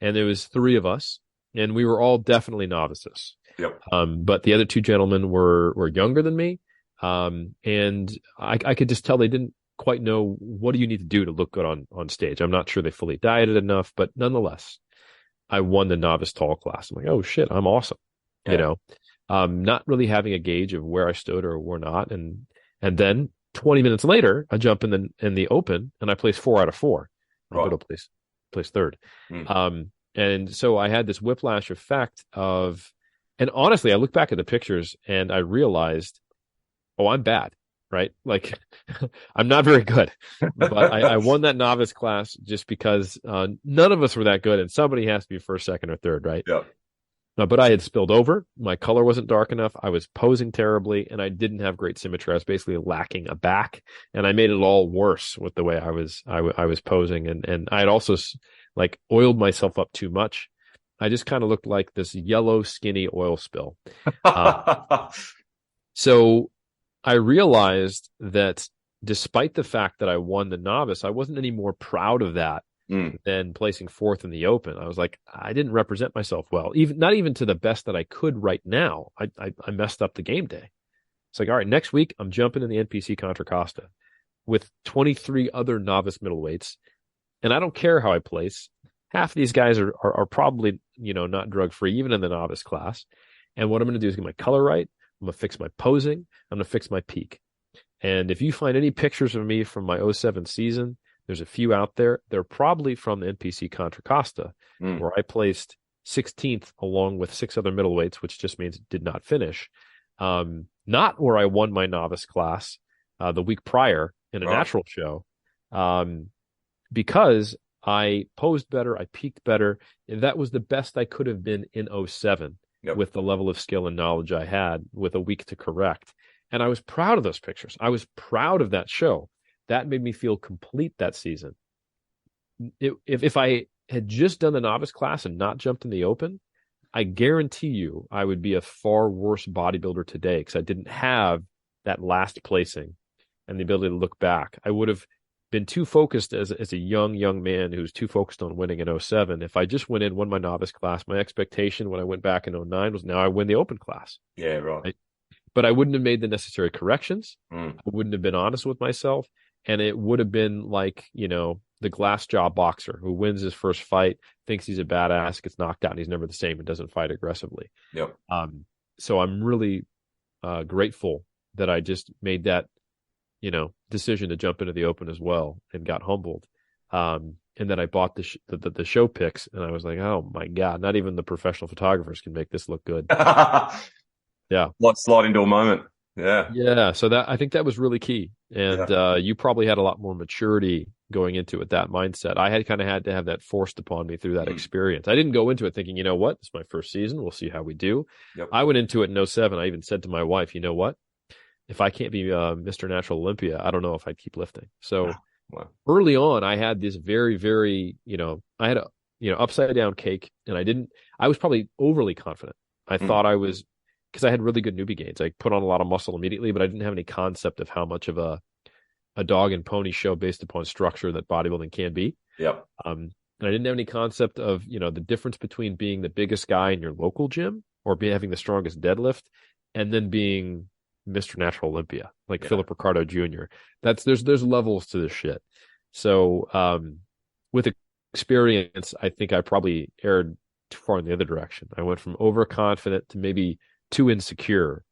Speaker 2: and there was 3 of us, and we were all definitely novices.
Speaker 1: Yep.
Speaker 2: But the other 2 gentlemen were younger than me. And I could just tell they didn't quite know what do you need to do to look good on stage. I'm not sure they fully dieted enough, but nonetheless, I won the novice tall class. I'm like, oh shit, I'm awesome.
Speaker 1: Yeah.
Speaker 2: Not really having a gauge of where I stood or where not. And then 20 minutes later, I jump in the open and I place 4 out of 4.
Speaker 1: Right.
Speaker 2: I go to place 3rd. And so I had this whiplash effect and honestly, I look back at the pictures and I realized, oh, I'm bad. Right? Like I'm not very good, but I won that novice class just because none of us were that good, and somebody has to be 1st, 2nd, or 3rd, right?
Speaker 1: Yeah.
Speaker 2: But I had spilled over. My color wasn't dark enough. I was posing terribly, and I didn't have great symmetry. I was basically lacking a back, and I made it all worse with the way I was posing, and I had also like oiled myself up too much. I just kind of looked like this yellow, skinny oil spill. So I realized that despite the fact that I won the novice, I wasn't any more proud of that then placing fourth in the Open. I was like, I didn't represent myself well, even not even to the best that I could right now. I messed up the game day. It's like, all right, next week I'm jumping in the NPC Contra Costa with 23 other novice middleweights, and I don't care how I place. Half of these guys are probably, not drug free, even in the novice class. And what I'm going to do is get my color right. I'm going to fix my posing. I'm going to fix my peak. And if you find any pictures of me from my '07 season, there's a few out there. They're probably from the NPC Contra Costa, where I placed 16th along with 6 other middleweights, which just means it did not finish. Not where I won my novice class the week prior in a natural show, because I posed better, I peaked better. And that was the best I could have been in '07 with the level of skill and knowledge I had with a week to correct. And I was proud of those pictures. I was proud of that show. That made me feel complete that season. If I had just done the novice class and not jumped in the Open, I guarantee you I would be a far worse bodybuilder today because I didn't have that last placing and the ability to look back. I would have been too focused as a young man who's too focused on winning in '07. If I just went in, won my novice class, my expectation when I went back in '09 was now I win the Open class.
Speaker 1: Yeah, right.
Speaker 2: But I wouldn't have made the necessary corrections. I wouldn't have been honest with myself. And it would have been like, the glass jaw boxer who wins his first fight, thinks he's a badass, gets knocked out, and he's never the same and doesn't fight aggressively.
Speaker 1: Yep.
Speaker 2: So I'm really grateful that I just made that, decision to jump into the Open as well and got humbled. And then I bought the show picks, and I was like, oh my God, not even the professional photographers can make this look good. Yeah.
Speaker 1: What slide into a moment. Yeah.
Speaker 2: Yeah. So I think that was really key. And you probably had a lot more maturity going into it, that mindset. I had to have that forced upon me through that experience. I didn't go into it thinking, you know what, it's my first season. We'll see how we do.
Speaker 1: Yep.
Speaker 2: I went into it in '07. I even said to my wife, you know what, if I can't be Mr. Natural Olympia, I don't know if I'd keep lifting. So early on, I had this very, very, I had a, upside down cake, and I was probably overly confident. I thought I was, because I had really good newbie gains. I put on a lot of muscle immediately, but I didn't have any concept of how much of a dog and pony show based upon structure that bodybuilding can be.
Speaker 1: Yep.
Speaker 2: And I didn't have any concept of, the difference between being the biggest guy in your local gym or having the strongest deadlift and then being Mr. Natural Olympia, like Philip Ricardo Jr. There's levels to this shit. So with experience, I think I probably erred too far in the other direction. I went from overconfident to maybe too insecure.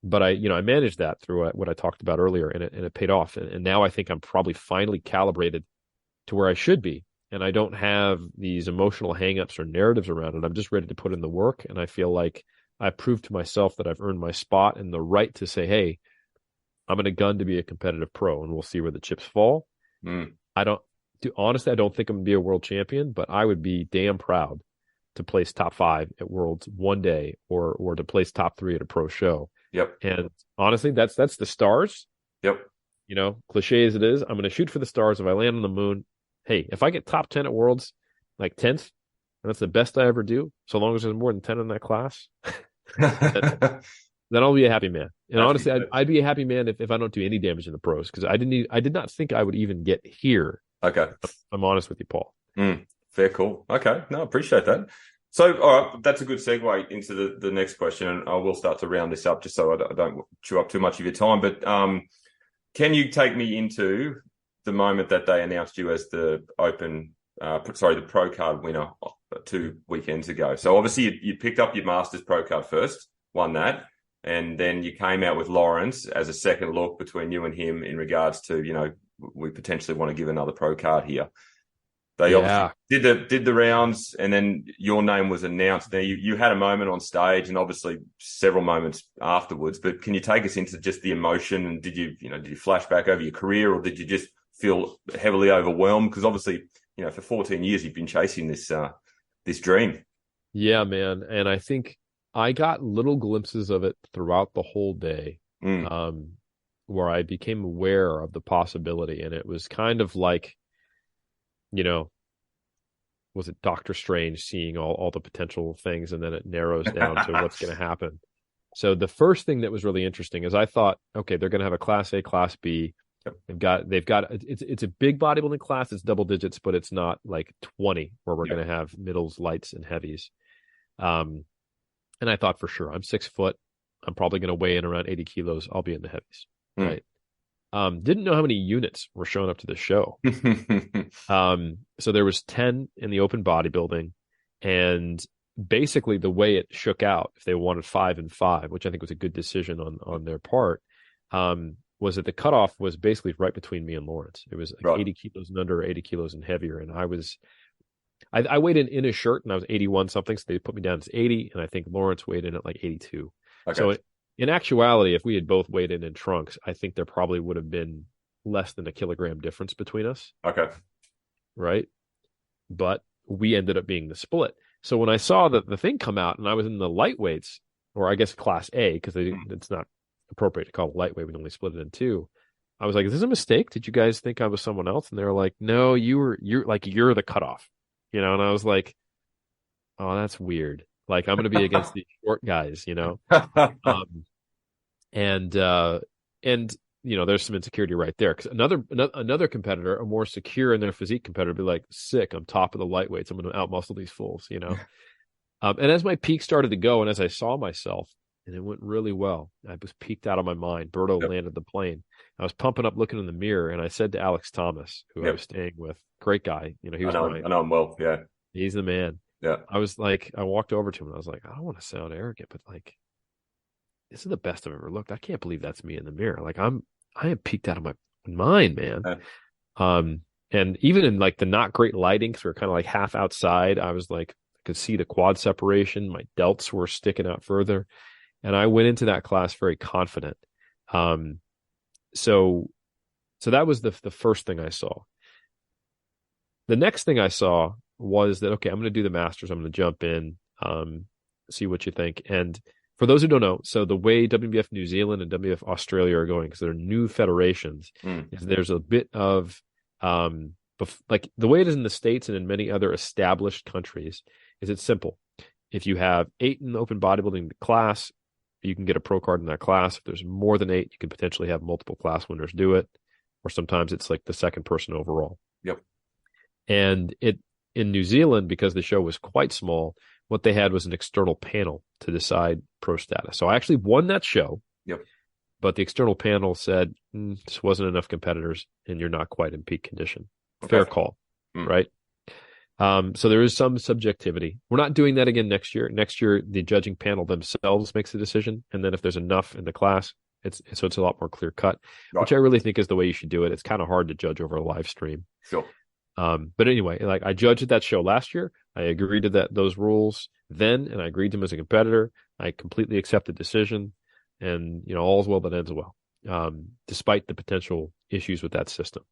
Speaker 2: But I managed that through what I talked about earlier, and it paid off. And now I think I'm probably finally calibrated to where I should be. And I don't have these emotional hangups or narratives around it. I'm just ready to put in the work. And I feel like I proved to myself that I've earned my spot and the right to say, hey, I'm in a gun to be a competitive pro, and we'll see where the chips fall. Honestly, I don't think I'm going to be a world champion, but I would be damn proud to place top 5 at Worlds one day or to place top 3 at a pro show.
Speaker 1: Yep.
Speaker 2: And honestly, that's the stars.
Speaker 1: Yep.
Speaker 2: Cliche as it is, I'm going to shoot for the stars. If I land on the moon, hey, if I get top 10 at Worlds, like 10th, and that's the best I ever do, so long as there's more than 10 in that class, then I'll be a happy man. And honestly, I'd be a happy man if I don't do any damage in the pros, because I did not think I would even get here.
Speaker 1: Okay.
Speaker 2: I'm honest with you, Paul.
Speaker 1: Fair call. Okay. No, I appreciate that. So, all right, that's a good segue into the next question, and I will start to round this up just so I don't chew up too much of your time. But can you take me into the moment that they announced you as the the pro card winner 2 weekends ago? So obviously you picked up your Masters pro card first, won that, and then you came out with Lawrence as a second look between you and him in regards to, we potentially want to give another pro card here. They obviously did the rounds, and then your name was announced. Now you had a moment on stage, and obviously several moments afterwards. But can you take us into just the emotion? And did you flash back over your career, or did you just feel heavily overwhelmed? Because obviously, for 14 years you've been chasing this dream.
Speaker 2: Yeah, man, and I think I got little glimpses of it throughout the whole day, where I became aware of the possibility, and it was kind of like, was it Doctor Strange seeing all the potential things, and then it narrows down to what's going to happen. So the first thing that was really interesting is I thought, okay, they're going to have a Class A, Class B. They've got it's a big bodybuilding class. It's double digits, but it's not like 20 where we're
Speaker 1: Yep.
Speaker 2: going to have middles, lights, and heavies. And I thought for sure I'm 6 foot. I'm probably going to weigh in around 80 kilos. I'll be in the heavies, right? Didn't know how many units were showing up to the show. So there was 10 in the open bodybuilding, and basically the way it shook out, if they wanted 5 and 5, which I think was a good decision on their part, was that the cutoff was basically right between me and Lawrence. It was like
Speaker 1: Right.
Speaker 2: 80 kilos and under, 80 kilos and heavier, and I weighed in a shirt and I was 81 something, so they put me down as 80, and I think Lawrence weighed in at like 82.
Speaker 1: Okay.
Speaker 2: So in actuality, if we had both weighed in trunks, I think there probably would have been less than a kilogram difference between us.
Speaker 1: Okay.
Speaker 2: Right. But we ended up being the split. So when I saw the thing come out and I was in the lightweights, or I guess class A, because it's not appropriate to call it lightweight, we only split it in two. I was like, is this a mistake? Did you guys think I was someone else? And they were like, no, you're the cutoff, And I was like, oh, that's weird. Like, I'm going to be against these short guys, and there's some insecurity right there, because another competitor, a more secure in their physique competitor, would be like, sick, I'm top of the lightweights, I'm going to outmuscle these fools, And as my peak started to go, and as I saw myself, and it went really well, I was peaked out of my mind. Berto landed the plane. I was pumping up, looking in the mirror, and I said to Alex Thomas, who I was staying with, great guy, he was
Speaker 1: I know him well. Yeah.
Speaker 2: He's the man.
Speaker 1: Yeah.
Speaker 2: I was like, I walked over to him and I was like, I don't want to sound arrogant, but like, this is the best I've ever looked. I can't believe that's me in the mirror. Like, I am peaked out of my mind, man. And even in like the not great lighting, because we were kind of like half outside, I was like, I could see the quad separation. My delts were sticking out further. And I went into that class very confident. So that was the first thing I saw. The next thing I saw was that, okay, I'm going to do the Masters. I'm going to jump in, see what you think. And for those who don't know, so the way WNBF New Zealand and WNBF Australia are going, because they're new federations, is there's a bit of, like the way it is in the States and in many other established countries, is it's simple. If you have 8 in the open bodybuilding class, you can get a pro card in that class. If there's more than 8, you can potentially have multiple class winners do it. Or sometimes it's like the second person overall.
Speaker 1: Yep.
Speaker 2: And in New Zealand, because the show was quite small, what they had was an external panel to decide pro status. So I actually won that show.
Speaker 1: Yep.
Speaker 2: But the external panel said, this wasn't enough competitors and you're not quite in peak condition.
Speaker 1: Okay.
Speaker 2: Fair call, right? So there is some subjectivity. We're not doing that again next year. Next year, the judging panel themselves makes the decision. And then if there's enough in the class, it's a lot more clear cut, which I really think is the way you should do it. It's kind of hard to judge over a live stream.
Speaker 1: Sure.
Speaker 2: But anyway, like I judged at that show last year. I agreed to those rules then, and I agreed to them as a competitor. I completely accept the decision, and all's well that ends well, despite the potential issues with that system.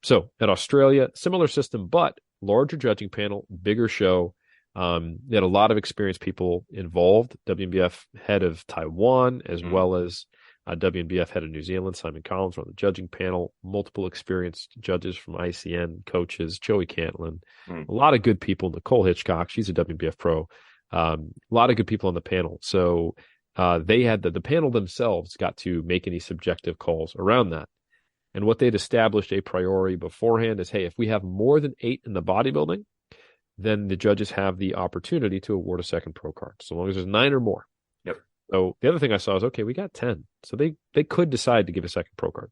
Speaker 2: So at Australia, similar system, but larger judging panel, bigger show. They had a lot of experienced people involved. WNBF head of Taiwan, as well as WNBF head of New Zealand, Simon Collins, were on the judging panel. Multiple experienced judges from ICN, coaches, Joey Cantlin, a lot of good people. Nicole Hitchcock, she's a WNBF pro. A lot of good people on the panel. So they had the panel themselves got to make any subjective calls around that. And what they'd established a priori beforehand is, hey, if we have more than 8 in the bodybuilding, then the judges have the opportunity to award a second pro card, so long as there's 9 or more.
Speaker 1: Yep.
Speaker 2: So the other thing I saw is, okay, we got 10. So they could decide to give a second pro card.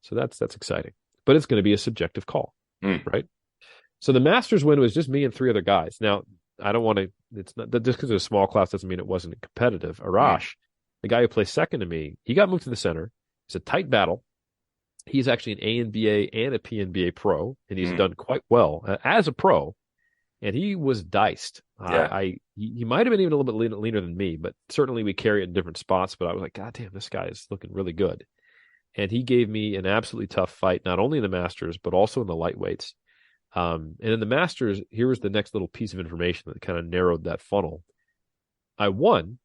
Speaker 2: So that's exciting. But it's going to be a subjective call, right? So the Masters win was just me and 3 other guys. Now, I don't want to, it's not just because it was a small class doesn't mean it wasn't competitive. Arash, the guy who placed second to me, he got moved to the center. It's a tight battle. He's actually an ANBA and a PNBA pro, and he's done quite well as a pro. And he was diced. He might have been even a little bit leaner than me, but certainly we carry it in different spots. But I was like, God damn, this guy is looking really good. And he gave me an absolutely tough fight, not only in the Masters, but also in the lightweights. And in the Masters, here was the next little piece of information that kind of narrowed that funnel. I won,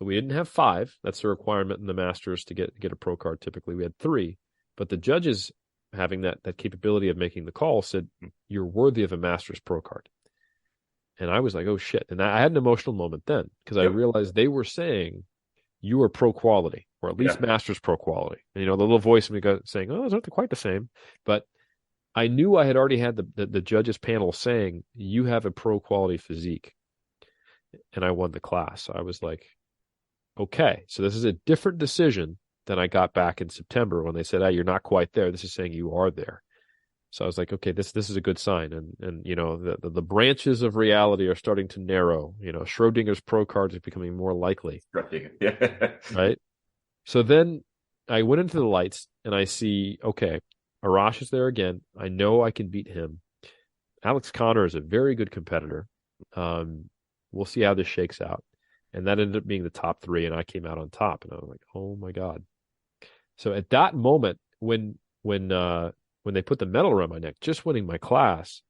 Speaker 2: but we didn't have 5. That's the requirement in the Masters to get a pro card. Typically, we had 3. But the judges, having that capability of making the call, said, you're worthy of a Masters pro card. And I was like, oh, shit. And I had an emotional moment then, because I realized they were saying, you are pro quality, or at
Speaker 1: Yeah.
Speaker 2: least master's pro quality. And, the little voice in me got saying, oh, those aren't quite the same. But I knew I had already had the judges panel saying, you have a pro quality physique. And I won the class. I was like, okay, so this is a different decision than I got back in September when they said, you're not quite there. This is saying you are there. So I was like, okay, this is a good sign. And the branches of reality are starting to narrow. Schrodinger's pro cards are becoming more likely.
Speaker 1: Right. Yeah.
Speaker 2: Right. So then I went into the lights and I see, okay, Arash is there again. I know I can beat him. Alex Connor is a very good competitor. We'll see how this shakes out. And that ended up being the top 3, and I came out on top. And I was like, oh my God. So at that moment, when they put the medal around my neck, just winning my class,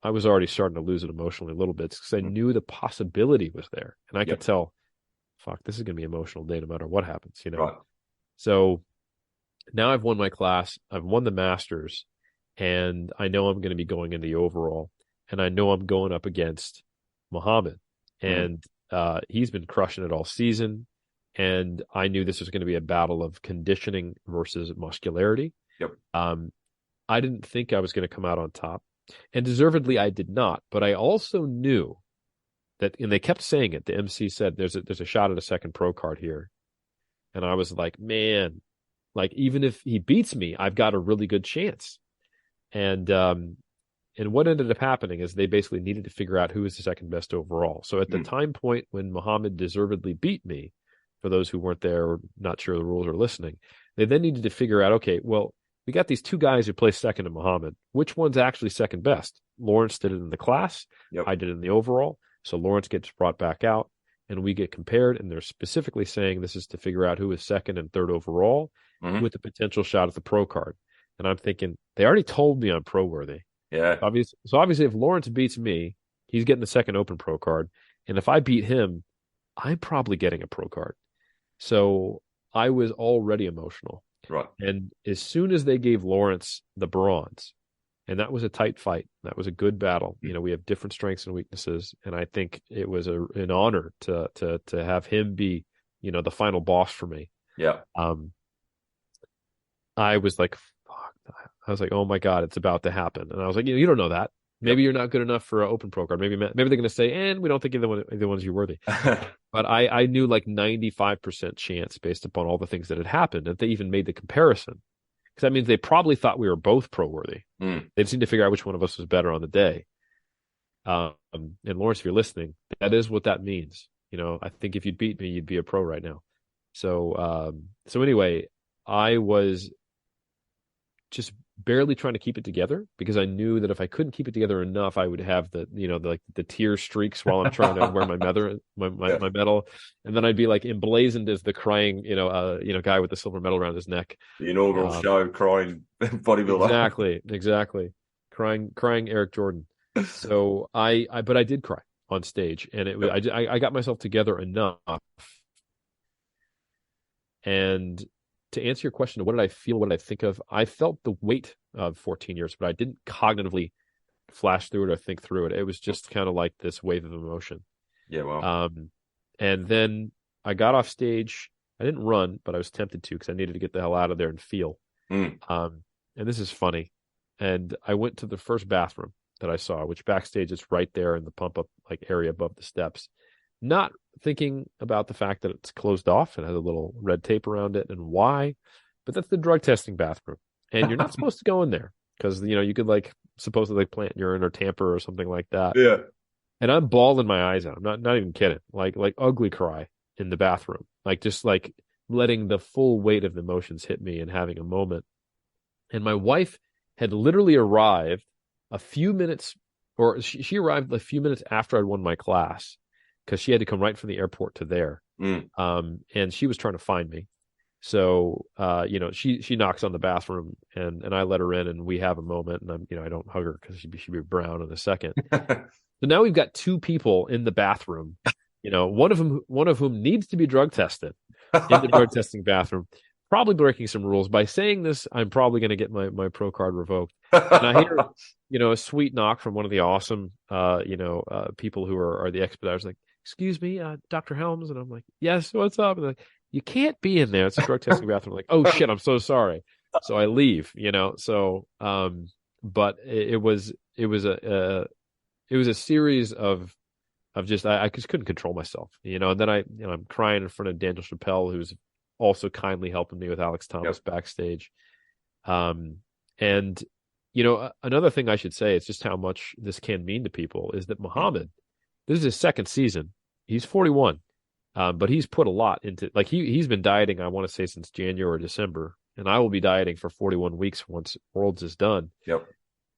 Speaker 2: I was already starting to lose it emotionally a little bit because I knew the possibility was there. And I could tell, fuck, this is going to be an emotional day no matter what happens,
Speaker 1: Right.
Speaker 2: So now I've won my class, I've won the Masters, and I know I'm going to be going in the overall, and I know I'm going up against Muhammad. And he's been crushing it all season. And I knew this was going to be a battle of conditioning versus muscularity.
Speaker 1: Yep.
Speaker 2: I didn't think I was going to come out on top. And deservedly, I did not. But I also knew that, and they kept saying it, the MC said, there's a shot at a second pro card here. And I was like, man, like, even if he beats me, I've got a really good chance. And what ended up happening is they basically needed to figure out who was the second best overall. So at the time point when Muhammad deservedly beat me, for those who weren't there or not sure the rules or listening, they then needed to figure out, okay, well, we got these 2 guys who placed second to Muhammad. Which one's actually second best? Lawrence did it in the class. Yep. I did it in the overall. So Lawrence gets brought back out and we get compared. And they're specifically saying this is to figure out who is second and third overall with the potential shot at the pro card. And I'm thinking, they already told me I'm pro worthy.
Speaker 1: Yeah.
Speaker 2: So obviously, if Lawrence beats me, he's getting the second open pro card. And if I beat him, I'm probably getting a pro card. So I was already emotional.
Speaker 1: Right.
Speaker 2: And as soon as they gave Lawrence the bronze, and that was a tight fight, that was a good battle. We have different strengths and weaknesses. And I think it was an honor to have him be, the final boss for me.
Speaker 1: Yeah.
Speaker 2: I was like, I was like, oh my God, it's about to happen. And I was like, you don't know that. Maybe you're not good enough for an open pro card. Maybe they're going to say, and we don't think you're the ones you're worthy. But I knew like 95% chance based upon all the things that had happened that they even made the comparison. Because that means they probably thought we were both pro worthy. They just need to figure out which one of us was better on the day. And Lawrence, if you're listening, that is what that means. I think if you'd beat me, you'd be a pro right now. So anyway, I was just barely trying to keep it together because I knew that if I couldn't keep it together enough, I would have the tear streaks while I'm trying to wear my medal, and then I'd be like emblazoned as the crying, guy with the silver medal around his neck.
Speaker 1: The inaugural show, crying bodybuilder.
Speaker 2: Exactly, crying Eric Jordan. So but I did cry on stage, and it was I got myself together enough. And to answer your question, what did I feel? What did I think of? I felt the weight of 14 years, but I didn't cognitively flash through it or think through it. It was just kind of like this wave of emotion.
Speaker 1: Yeah, wow.
Speaker 2: And then I got off stage. I didn't run, but I was tempted to because I needed to get the hell out of there and feel. And this is funny. And I went to the first bathroom that I saw, which backstage is right there in the pump up area above the steps. Not thinking about the fact that it's closed off and has a little red tape around it and why, but that's the drug testing bathroom. And you're not supposed to go in there because, you could supposedly plant urine or tamper or something like that.
Speaker 1: Yeah.
Speaker 2: And I'm bawling my eyes out. I'm not even kidding. Like ugly cry in the bathroom. Just letting the full weight of the emotions hit me and having a moment. And my wife had literally arrived a few minutes, or she arrived a few minutes after I'd won my class, because she had to come right from the airport to there. And she was trying to find me. So, she knocks on the bathroom and I let her in and we have a moment, and I don't hug her because she'd be brown in a second. So now we've got 2 people in the bathroom, one of whom needs to be drug tested in the drug testing bathroom, probably breaking some rules. By saying this, I'm probably going to get my pro card revoked. And I hear, a sweet knock from one of the awesome, people who are the expediters, like, excuse me, Dr. Helms. And I'm like, yes, what's up? And like, you can't be in there. It's a drug testing bathroom. I'm like, oh shit, I'm so sorry. So I leave, so, but it was a series of just, I just couldn't control myself, and then I'm crying in front of Daniel Chappelle, who's also kindly helping me with Alex Thomas backstage. And, another thing I should say is just how much this can mean to people is that Muhammad, this is his second season. He's 41, but he's put a lot into, like, he's been dieting, I want to say, since January or December, and I will be dieting for 41 weeks once Worlds is done.
Speaker 1: Yep.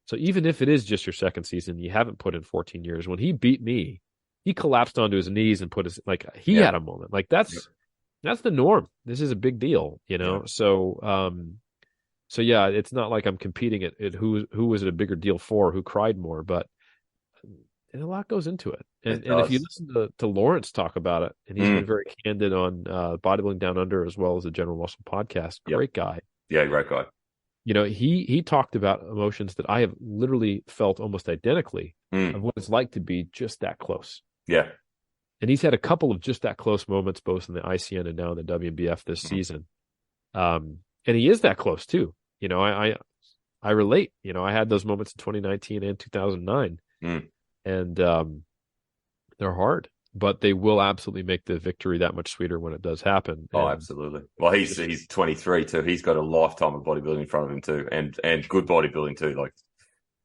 Speaker 2: So even if it is just your second season, you haven't put in 14 years. When he beat me, he collapsed onto his knees and he had a moment. Like, that's the norm. This is a big deal,
Speaker 1: Yeah.
Speaker 2: So yeah, it's not like I'm competing at who was it a bigger deal for, who cried more, but a lot goes into it. And if you listen to Lawrence talk about it, and he's been very candid on Bodybuilding Down Under as well as the General Muscle podcast. Great guy.
Speaker 1: Yeah, great guy.
Speaker 2: He talked about emotions that I have literally felt almost identically of what it's like to be just that close.
Speaker 1: Yeah.
Speaker 2: And he's had a couple of just that close moments, both in the ICN and now in the WNBF this season. And he is that close too. I relate. I had those moments in 2019 and 2009, and they're hard, but they will absolutely make the victory that much sweeter when it does happen.
Speaker 1: Oh, absolutely. Well, he's 23 too. He's got a lifetime of bodybuilding in front of him too, and good bodybuilding too. Like,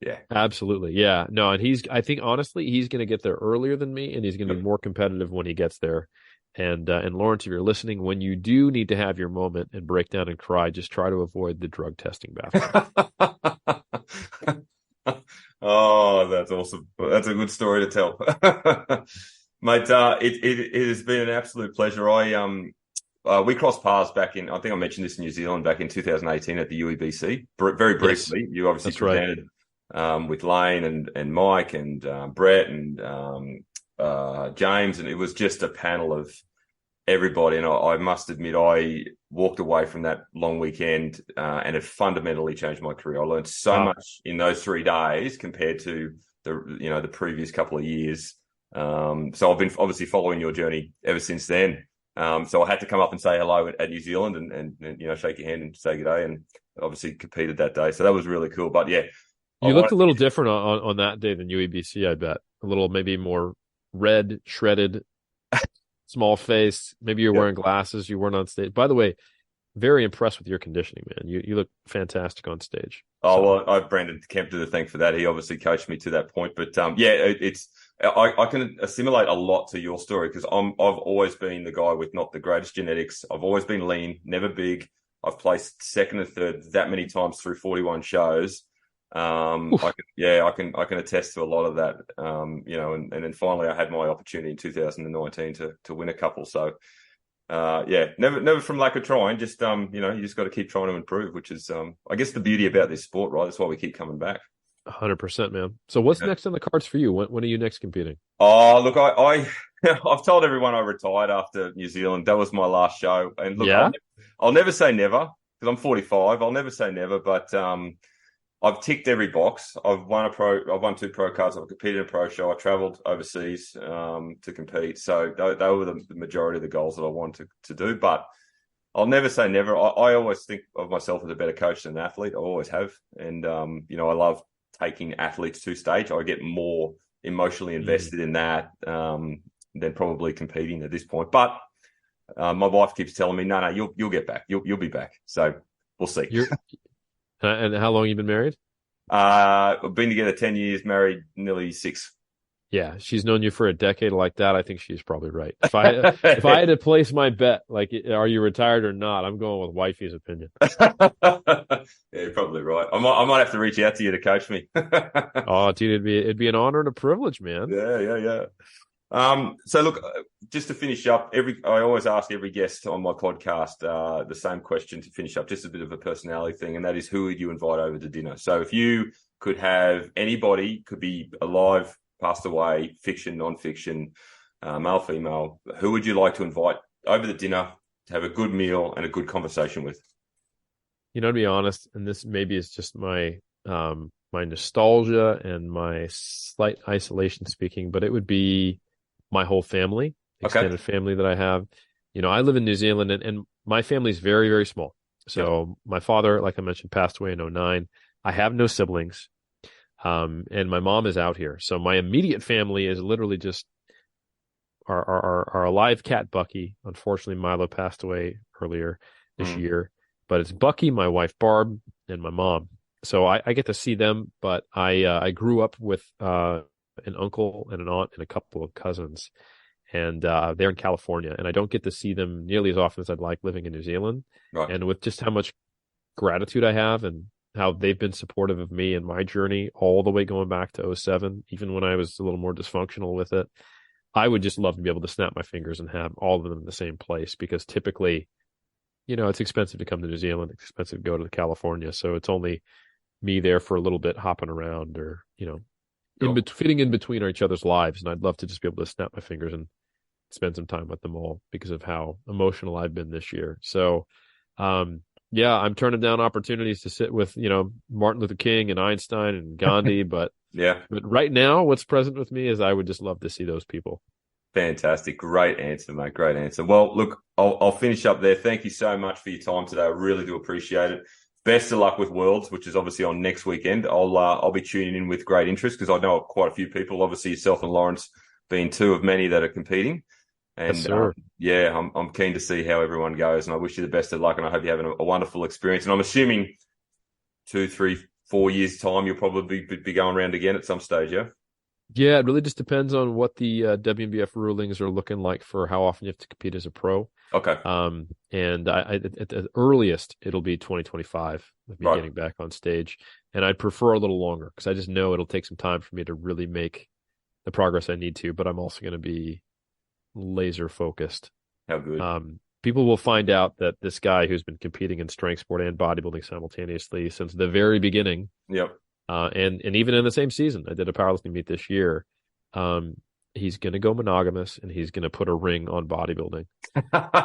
Speaker 1: yeah,
Speaker 2: absolutely, yeah. No, and I think honestly, he's going to get there earlier than me, and he's going to be more competitive when he gets there. And Lawrence, if you're listening, when you do need to have your moment and break down and cry, just try to avoid the drug testing bathroom.
Speaker 1: Oh, that's awesome. That's a good story to tell. Mate, it has been an absolute pleasure. We crossed paths back in, I think I mentioned this in New Zealand back in 2018 at the UEBC. Very briefly. Yes, you obviously presented with Lane and Mike and Brett and James, and it was just a panel of everybody. And I must admit, I walked away from that long weekend and it fundamentally changed my career. I learned so much in those 3 days compared to the previous couple of years. So I've been obviously following your journey ever since then. So I had to come up and say hello at New Zealand and shake your hand and say good day, and obviously competed that day. So that was really cool. But yeah,
Speaker 2: you looked a little different on that day than UEBC, I bet. A little maybe more red, shredded, small face. Maybe you're wearing glasses. You weren't on stage. By the way, very impressed with your conditioning, man. You look fantastic on stage.
Speaker 1: Well, I have Brandon Kemp to thank for that. He obviously coached me to that point. But I can assimilate a lot to your story because I've always been the guy with not the greatest genetics. I've always been lean, never big. I've placed second and third that many times through 41 shows. I can attest to a lot of that. And then finally I had my opportunity in 2019 to win a couple. So never from lack of trying, just you just got to keep trying to improve, which is I guess the beauty about this sport, right? That's why we keep coming back.
Speaker 2: 100%, man. So what's next on the cards for you? When are you next competing?
Speaker 1: Oh, look, I've told everyone I retired after New Zealand. That was my last show. And look, I'll never say never because I'm 45. I'll never say never, but I've ticked every box. I've won 2 pro cards. I've competed in a pro show. I traveled overseas to compete. So they were the majority of the goals that I wanted to do. But I'll never say never. I always think of myself as a better coach than an athlete. I always have. And, I love taking athletes to stage. I get more emotionally invested in that than probably competing at this point. But my wife keeps telling me, no, you'll get back. You'll be back. So we'll see.
Speaker 2: And how long have you been married?
Speaker 1: We've been together 10 years, married nearly 6.
Speaker 2: Yeah, she's known you for a decade like that. I think she's probably right. If I had to place my bet, like, are you retired or not? I'm going with wifey's opinion.
Speaker 1: Yeah, you're probably right. I might have to reach out to you to coach me.
Speaker 2: Oh, dude, it'd be an honor and a privilege, man.
Speaker 1: Yeah. So look, just to finish up, I always ask every guest on my podcast the same question to finish up, just a bit of a personality thing, and that is, who would you invite over to dinner? So if you could have anybody, could be alive, passed away, fiction, non-fiction, male, female, who would you like to invite over the dinner to have a good meal and a good conversation with?
Speaker 2: To be honest, and this maybe is just my my nostalgia and my slight isolation speaking, but it would be my whole family, extended family that I have. I live in New Zealand, and my family's very, very small.
Speaker 1: Yep.
Speaker 2: So my father, like I mentioned, passed away in '09. I have no siblings. And my mom is out here. So my immediate family is literally just our alive cat, Bucky. Unfortunately, Milo passed away earlier this year, but it's Bucky, my wife, Barb, and my mom. So I get to see them, but I grew up with an uncle and an aunt and a couple of cousins, and they're in California, and I don't get to see them nearly as often as I'd like living in New Zealand.
Speaker 1: Right.
Speaker 2: And with just how much gratitude I have and how they've been supportive of me and my journey all the way going back to '07, even when I was a little more dysfunctional with it, I would just love to be able to snap my fingers and have all of them in the same place, because typically, it's expensive to come to New Zealand, it's expensive to go to California. So it's only me there for a little bit hopping around, or, fitting in between each other's lives. And I'd love to just be able to snap my fingers and spend some time with them all because of how emotional I've been this year. So, yeah, I'm turning down opportunities to sit with, Martin Luther King and Einstein and Gandhi, but right now, what's present with me is I would just love to see those people.
Speaker 1: Fantastic. Great answer, mate. Great answer. Well, look, I'll finish up there. Thank you so much for your time today. I really do appreciate it. Best of luck with Worlds, which is obviously on next weekend. I'll be tuning in with great interest because I know quite a few people, obviously yourself and Lawrence being two of many that are competing. And
Speaker 2: Yes, sir.
Speaker 1: I'm keen to see how everyone goes, and I wish you the best of luck, and I hope you're having a wonderful experience. And I'm assuming 2, 3, 4 years time, you'll probably be going around again at some stage, yeah?
Speaker 2: Yeah, it really just depends on what the WNBF rulings are looking like for how often you have to compete as a pro.
Speaker 1: Okay.
Speaker 2: And at the earliest, it'll be 2025 with me getting back on stage. And I'd prefer a little longer because I just know it'll take some time for me to really make the progress I need to, but I'm also going to be laser focused.
Speaker 1: How good.
Speaker 2: People will find out that this guy who's been competing in strength sport and bodybuilding simultaneously since the very beginning.
Speaker 1: Yep.
Speaker 2: And even in the same season, I did a powerlifting meet this year. He's going to go monogamous, and he's going to put a ring on bodybuilding.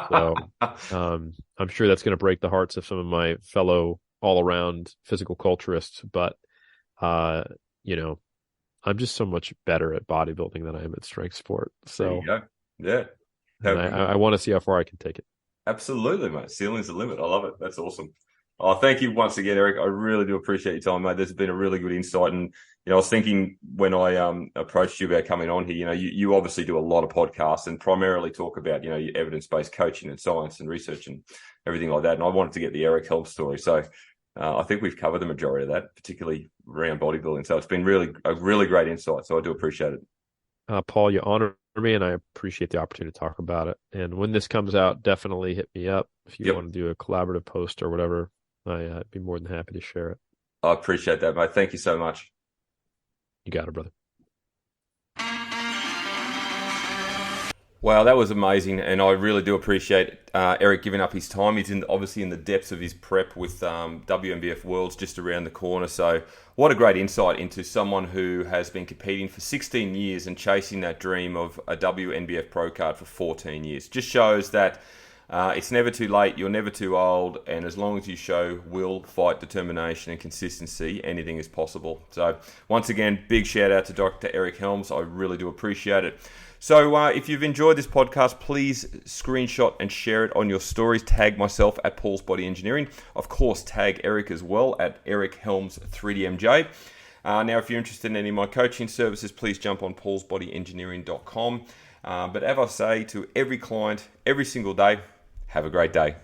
Speaker 2: So I'm sure that's going to break the hearts of some of my fellow all-around physical culturists. But, I'm just so much better at bodybuilding than I am at strength sport. So
Speaker 1: there you go. Yeah.
Speaker 2: I want to see how far I can take it.
Speaker 1: Absolutely, mate. Ceiling's the limit. I love it. That's awesome. Oh, thank you once again, Eric. I really do appreciate your time, mate. There's been a really good insight. And, I was thinking when I approached you about coming on here, you obviously do a lot of podcasts and primarily talk about, your evidence-based coaching and science and research and everything like that. And I wanted to get the Eric Helms story. So I think we've covered the majority of that, particularly around bodybuilding. So it's been a really great insight. So I do appreciate it.
Speaker 2: Paul, you honor me, and I appreciate the opportunity to talk about it. And when this comes out, definitely hit me up if you want to do a collaborative post or whatever. I'd be more than happy to share it.
Speaker 1: I appreciate that, mate. Thank you so much.
Speaker 2: You got it, brother.
Speaker 1: Wow, that was amazing, and I really do appreciate Eric giving up his time. He's obviously in the depths of his prep with WNBF Worlds just around the corner. So what a great insight into someone who has been competing for 16 years and chasing that dream of a WNBF pro card for 14 years. Just shows that it's never too late, you're never too old, and as long as you show will, fight, determination, and consistency, anything is possible. So once again, big shout out to Dr. Eric Helms. I really do appreciate it. So if you've enjoyed this podcast, please screenshot and share it on your stories. Tag myself at Paul's Body Engineering. Of course, tag Eric as well at Eric Helms 3DMJ. Now, if you're interested in any of my coaching services, please jump on paulsbodyengineering.com. But as I say to every client, every single day, have a great day.